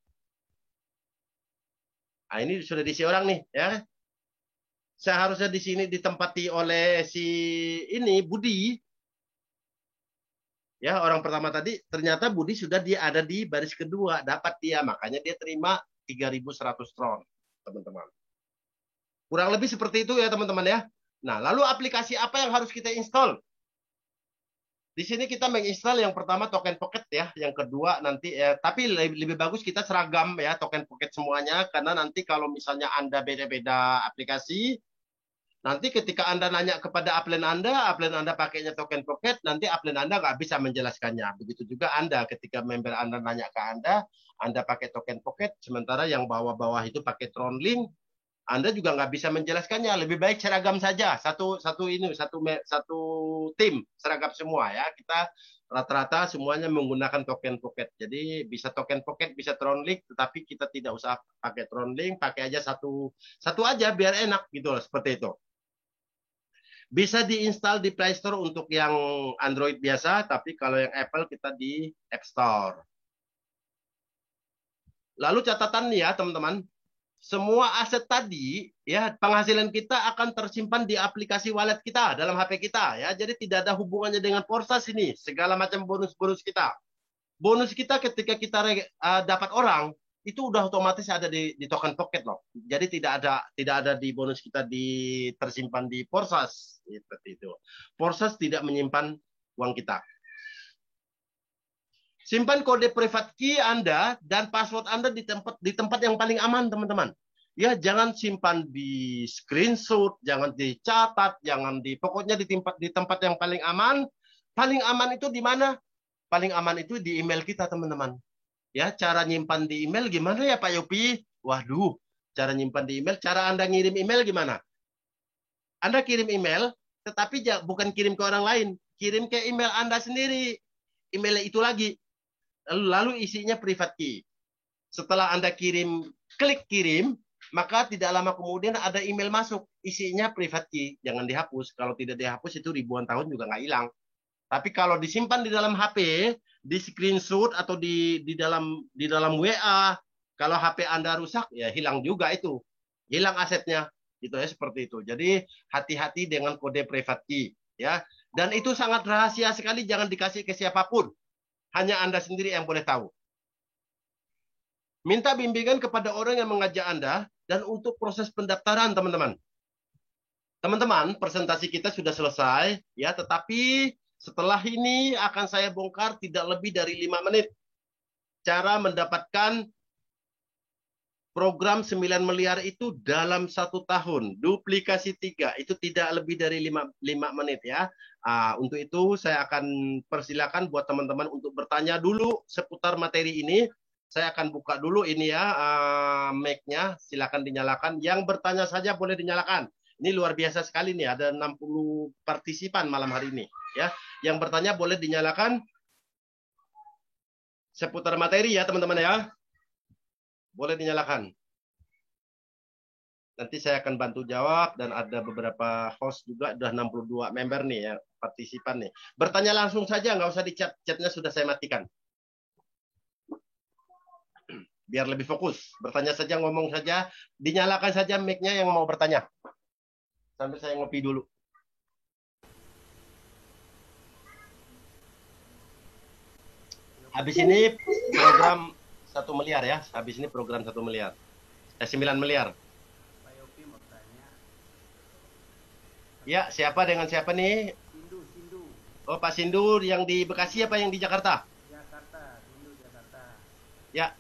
[SPEAKER 1] Nah, ini sudah diisi orang nih ya. Seharusnya di sini ditempati oleh si ini Budi. Ya, orang pertama tadi ternyata Budi sudah dia ada di baris kedua, dapat dia, makanya dia terima 3.100 tron, teman-teman. Kurang lebih seperti itu ya, teman-teman ya. Nah, lalu aplikasi apa yang harus kita install? Di sini kita menginstal yang pertama Token Pocket ya, yang kedua nanti tapi lebih bagus kita seragam ya Token Pocket semuanya, karena nanti kalau misalnya Anda beda-beda aplikasi, nanti ketika Anda nanya kepada upline Anda pakainya Token Pocket, nanti upline Anda nggak bisa menjelaskannya. Begitu juga Anda ketika member Anda nanya ke Anda pakai Token Pocket, sementara yang bawah-bawah itu pakai Tron Link, Anda juga nggak bisa menjelaskannya. Lebih baik seragam saja, satu tim seragam semua ya. Kita rata-rata semuanya menggunakan Token Pocket. Jadi bisa Token Pocket, bisa Tron Link, tetapi kita tidak usah pakai Tron Link, pakai aja satu aja biar enak gitu loh, seperti itu. Bisa diinstal di Play Store untuk yang Android biasa, tapi kalau yang Apple kita di App Store. Lalu catatan nih ya teman-teman, semua aset tadi ya penghasilan kita akan tersimpan di aplikasi wallet kita dalam HP kita ya. Jadi tidak ada hubungannya dengan Forsas ini, segala macam bonus-bonus kita. Bonus kita ketika kita dapat orang itu udah otomatis ada di Token Pocket loh. Jadi tidak ada di bonus kita tersimpan di Forsas seperti itu. Forsas tidak menyimpan uang kita. Simpan kode private key Anda dan password Anda di tempat yang paling aman, teman-teman. Ya, jangan simpan di screenshot, jangan dicatat, pokoknya di tempat yang paling aman. Paling aman itu di mana? Paling aman itu di email kita, teman-teman. Ya, cara nyimpan di email gimana ya Pak Yopi? Waduh, cara nyimpan di email, cara Anda ngirim email gimana? Anda kirim email, tetapi bukan kirim ke orang lain, kirim ke email Anda sendiri. Email itu lagi. Lalu isinya private key. Setelah Anda klik kirim, maka tidak lama kemudian ada email masuk, isinya private key, jangan dihapus. Kalau tidak dihapus itu ribuan tahun juga nggak hilang. Tapi kalau disimpan di dalam HP, di screenshot atau di dalam WA, kalau HP Anda rusak ya hilang juga itu, hilang asetnya, gitu ya seperti itu. Jadi hati-hati dengan kode private key, ya. Dan itu sangat rahasia sekali, jangan dikasih ke siapapun, hanya Anda sendiri yang boleh tahu. Minta bimbingan kepada orang yang mengajak Anda, dan untuk proses pendaftaran, teman-teman. Teman-teman, presentasi kita sudah selesai, ya. Tetapi setelah ini akan saya bongkar tidak lebih dari 5 menit. Cara mendapatkan program 9 miliar itu dalam 1 tahun. Duplikasi 3, itu tidak lebih dari 5 menit ya. Untuk itu saya akan persilakan buat teman-teman untuk bertanya dulu seputar materi ini. Saya akan buka dulu ini ya, mic-nya, silakan dinyalakan. Yang bertanya saja boleh dinyalakan. Ini luar biasa sekali nih, ada 60 partisipan malam hari ini. Ya, yang bertanya boleh dinyalakan seputar materi ya teman-teman ya. Boleh dinyalakan. Nanti saya akan bantu jawab dan ada beberapa host juga, udah 62 member nih ya, partisipan nih. Bertanya langsung saja, nggak usah di chat, chatnya sudah saya matikan. Biar lebih fokus. Bertanya saja, ngomong saja, dinyalakan saja mic-nya yang mau bertanya. Sambil saya ngopi dulu. Habis ini program 1 miliar ya. Habis ini program 1 miliar. 9 miliar. Ya, siapa dengan siapa nih?
[SPEAKER 2] Sindu.
[SPEAKER 1] Oh, Pak Sindu yang di Bekasi apa yang di Jakarta?
[SPEAKER 2] Jakarta, Sindu Jakarta.
[SPEAKER 1] Ya.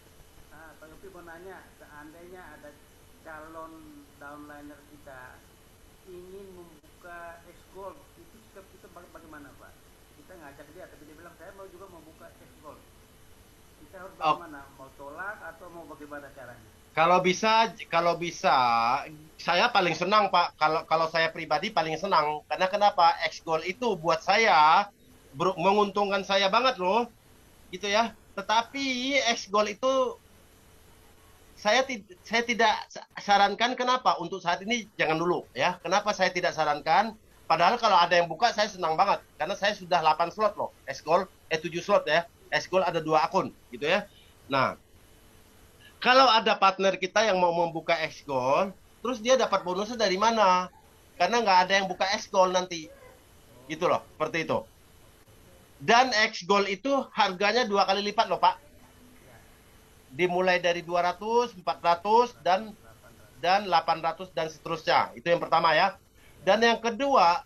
[SPEAKER 2] Pak Yopi mau nanya, seandainya ada calon downliner kita ingin membuka X-Gold, itu sikap kita bagaimana Pak? Kita ngajak dia, tapi dia bilang saya mau juga membuka X-Gold. Kita harus bagaimana? Mau tolak atau mau bagaimana caranya?
[SPEAKER 1] Kalau bisa, saya paling senang Pak. Kalau saya pribadi paling senang. Karena kenapa? X-Gold itu buat saya menguntungkan saya banget loh, gitu ya. Tetapi X-Gold itu saya tidak sarankan. Kenapa? Untuk saat ini jangan dulu ya. Kenapa saya tidak sarankan? Padahal kalau ada yang buka saya senang banget. Karena saya sudah 8 slot loh. X-Gold, 7 slot ya. X-Gold ada 2 akun, gitu ya. Nah, kalau ada partner kita yang mau membuka X-Gold, terus dia dapat bonusnya dari mana? Karena nggak ada yang buka X-Gold nanti. Gitu loh, seperti itu. Dan X-Gold itu harganya 2 kali lipat loh, Pak. Dimulai dari 200, 400, dan 800, dan seterusnya. Itu yang pertama ya. Dan yang kedua,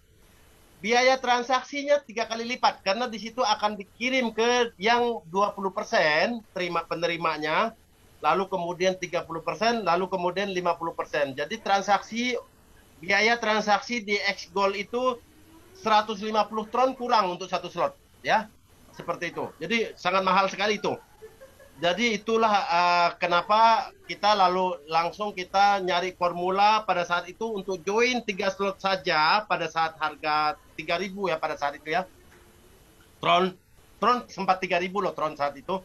[SPEAKER 1] biaya transaksinya 3 kali lipat. Karena di situ akan dikirim ke yang 20% penerimanya, lalu kemudian 30%, lalu kemudian 50%. Jadi biaya transaksi di X-Gold itu 150 tron kurang untuk 1 slot, ya. Seperti itu. Jadi sangat mahal sekali itu. Jadi itulah kenapa kita langsung kita nyari formula pada saat itu untuk join 3 slot saja pada saat harga 3.000 ya pada saat itu ya. Tron sempat 3.000 loh Tron saat itu.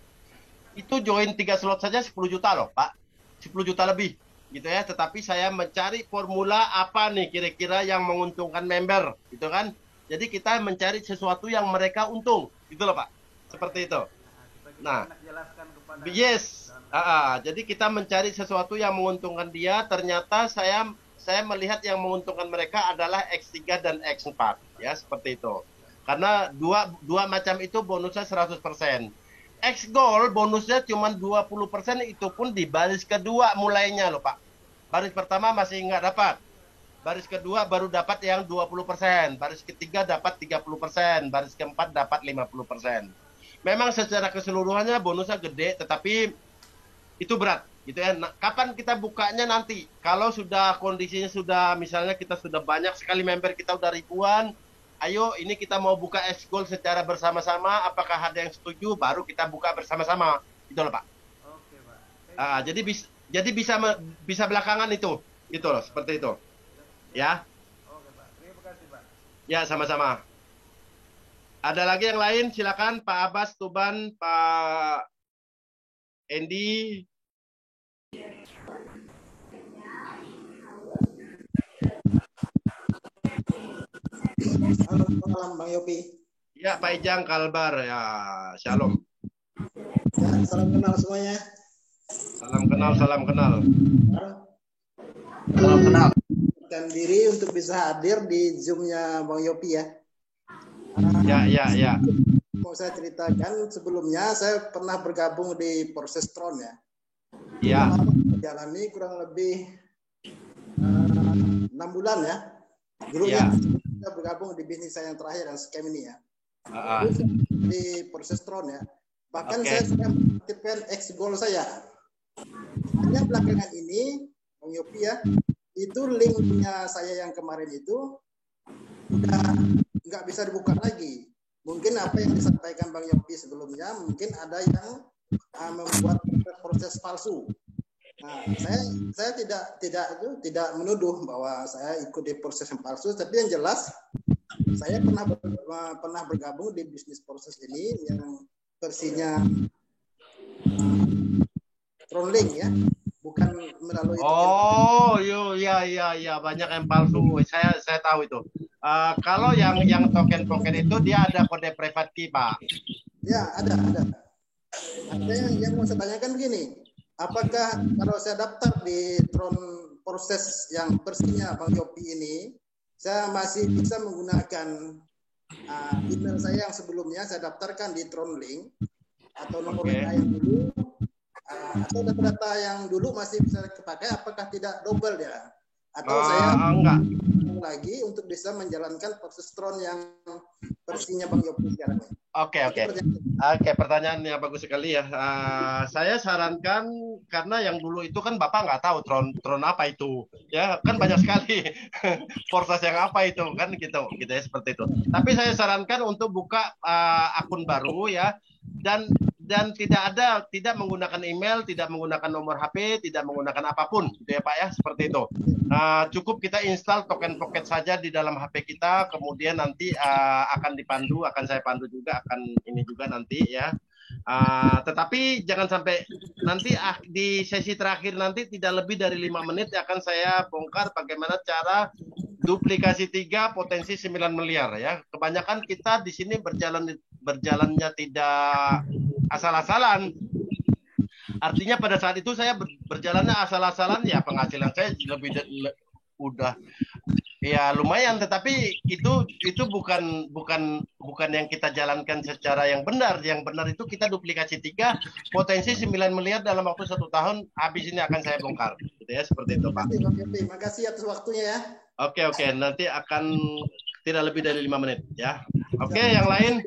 [SPEAKER 1] Itu join 3 slot saja 10 juta loh Pak, 10 juta lebih gitu ya. Tetapi saya mencari formula apa nih kira-kira yang menguntungkan member gitu kan. Jadi kita mencari sesuatu yang mereka untung gitu loh Pak, seperti itu. Nah, yes, jadi kita mencari sesuatu yang menguntungkan dia. Ternyata saya melihat yang menguntungkan mereka adalah X3 dan X4 ya, seperti itu. Karena dua macam itu bonusnya 100%. X-Gold bonusnya cuma 20%, itu pun di baris kedua mulainya loh Pak. Baris pertama masih nggak dapat. Baris kedua baru dapat yang 20%. Baris ketiga dapat 30%. Baris keempat dapat 50%. Memang secara keseluruhannya bonusnya gede, tetapi itu berat gitu ya. Nah, kapan kita bukanya nanti? Kalau sudah kondisinya sudah, misalnya kita sudah banyak sekali member, kita udah ribuan, ayo ini kita mau buka X-Gold secara bersama-sama, apakah ada yang setuju, baru kita buka bersama-sama, gitu loh Pak.
[SPEAKER 2] Oke Pak.
[SPEAKER 1] Jadi bisa belakangan itu, gitu loh, seperti itu. Ya.
[SPEAKER 2] Oke Pak, terima kasih Pak.
[SPEAKER 1] Ya, sama-sama. Ada lagi yang lain, silakan Pak Abbas, Tuban, Pak Endi.
[SPEAKER 3] Halo, malam Bang Yopi.
[SPEAKER 1] Ya, Pak Ijang Kalbar. Ya, shalom.
[SPEAKER 3] Ya, salam kenal semuanya.
[SPEAKER 1] Salam kenal, salam kenal.
[SPEAKER 3] Salam kenal. Dan diri untuk bisa hadir di Zoom-nya Bang Yopi ya.
[SPEAKER 1] Ya.
[SPEAKER 3] Mau saya ceritakan, sebelumnya saya pernah bergabung di Prosestron ya.
[SPEAKER 1] Ya.
[SPEAKER 3] Jalani kurang lebih 6 bulan ya. Dulu ya kita bergabung di bisnis saya yang terakhir yang scam ini ya. Di Prosestron ya. Bahkan saya sudah mengaktifkan X goal saya. Hanya belakangan ini Bang Yopi ya, itu linknya saya yang kemarin itu udah nggak bisa dibuka lagi. Mungkin apa yang disampaikan Bang Yopi sebelumnya, mungkin ada yang membuat proses palsu. Nah, saya tidak menuduh bahwa saya ikut di proses yang palsu, tapi yang jelas saya pernah bergabung di bisnis proses ini yang versinya trolling ya, bukan melalui
[SPEAKER 1] ya banyak yang palsu. Saya tahu itu. Kalau yang token itu dia ada kode private key, Pak.
[SPEAKER 3] Ya, ada. Yang mau saya tanyakan begini, apakah kalau saya daftar di Tron proses yang versinya Bang Yopi ini, saya masih bisa menggunakan email saya yang sebelumnya saya daftarkan di Tron Link atau nomor WA yang dulu, atau data-data yang dulu masih bisa dipakai, apakah tidak double ya? Atau saya
[SPEAKER 1] enggak
[SPEAKER 3] lagi untuk bisa menjalankan proses Tron yang versinya Bang Yopi sekarang ini?
[SPEAKER 1] Oke, pertanyaannya bagus sekali ya. Saya sarankan, karena yang dulu itu kan Bapak nggak tahu Tron apa itu, ya kan banyak sekali proses yang apa itu kan gitu ya, seperti itu. Tapi saya sarankan untuk buka akun baru ya, dan tidak menggunakan email, tidak menggunakan nomor HP, tidak menggunakan apapun, gitu ya Pak ya, seperti itu. Cukup kita install token pocket saja di dalam HP kita, kemudian nanti akan saya pandu juga, akan ini juga nanti ya. Tetapi jangan sampai nanti di sesi terakhir nanti tidak lebih dari 5 menit akan saya bongkar bagaimana cara duplikasi 3 potensi 9 miliar ya. Kebanyakan kita di sini berjalannya tidak asal-asalan. Artinya pada saat itu saya berjalannya asal-asalan ya, penghasilan saya udah ya lumayan, tetapi itu bukan yang kita jalankan secara yang benar. Yang benar itu kita duplikasi 3 potensi 9 miliar dalam waktu 1 tahun. Habis ini akan saya bongkar gitu ya, seperti itu Pak.
[SPEAKER 3] Terima kasih atas waktunya ya.
[SPEAKER 1] Oke, nanti akan tidak lebih dari 5 menit ya. Oke, yang lain.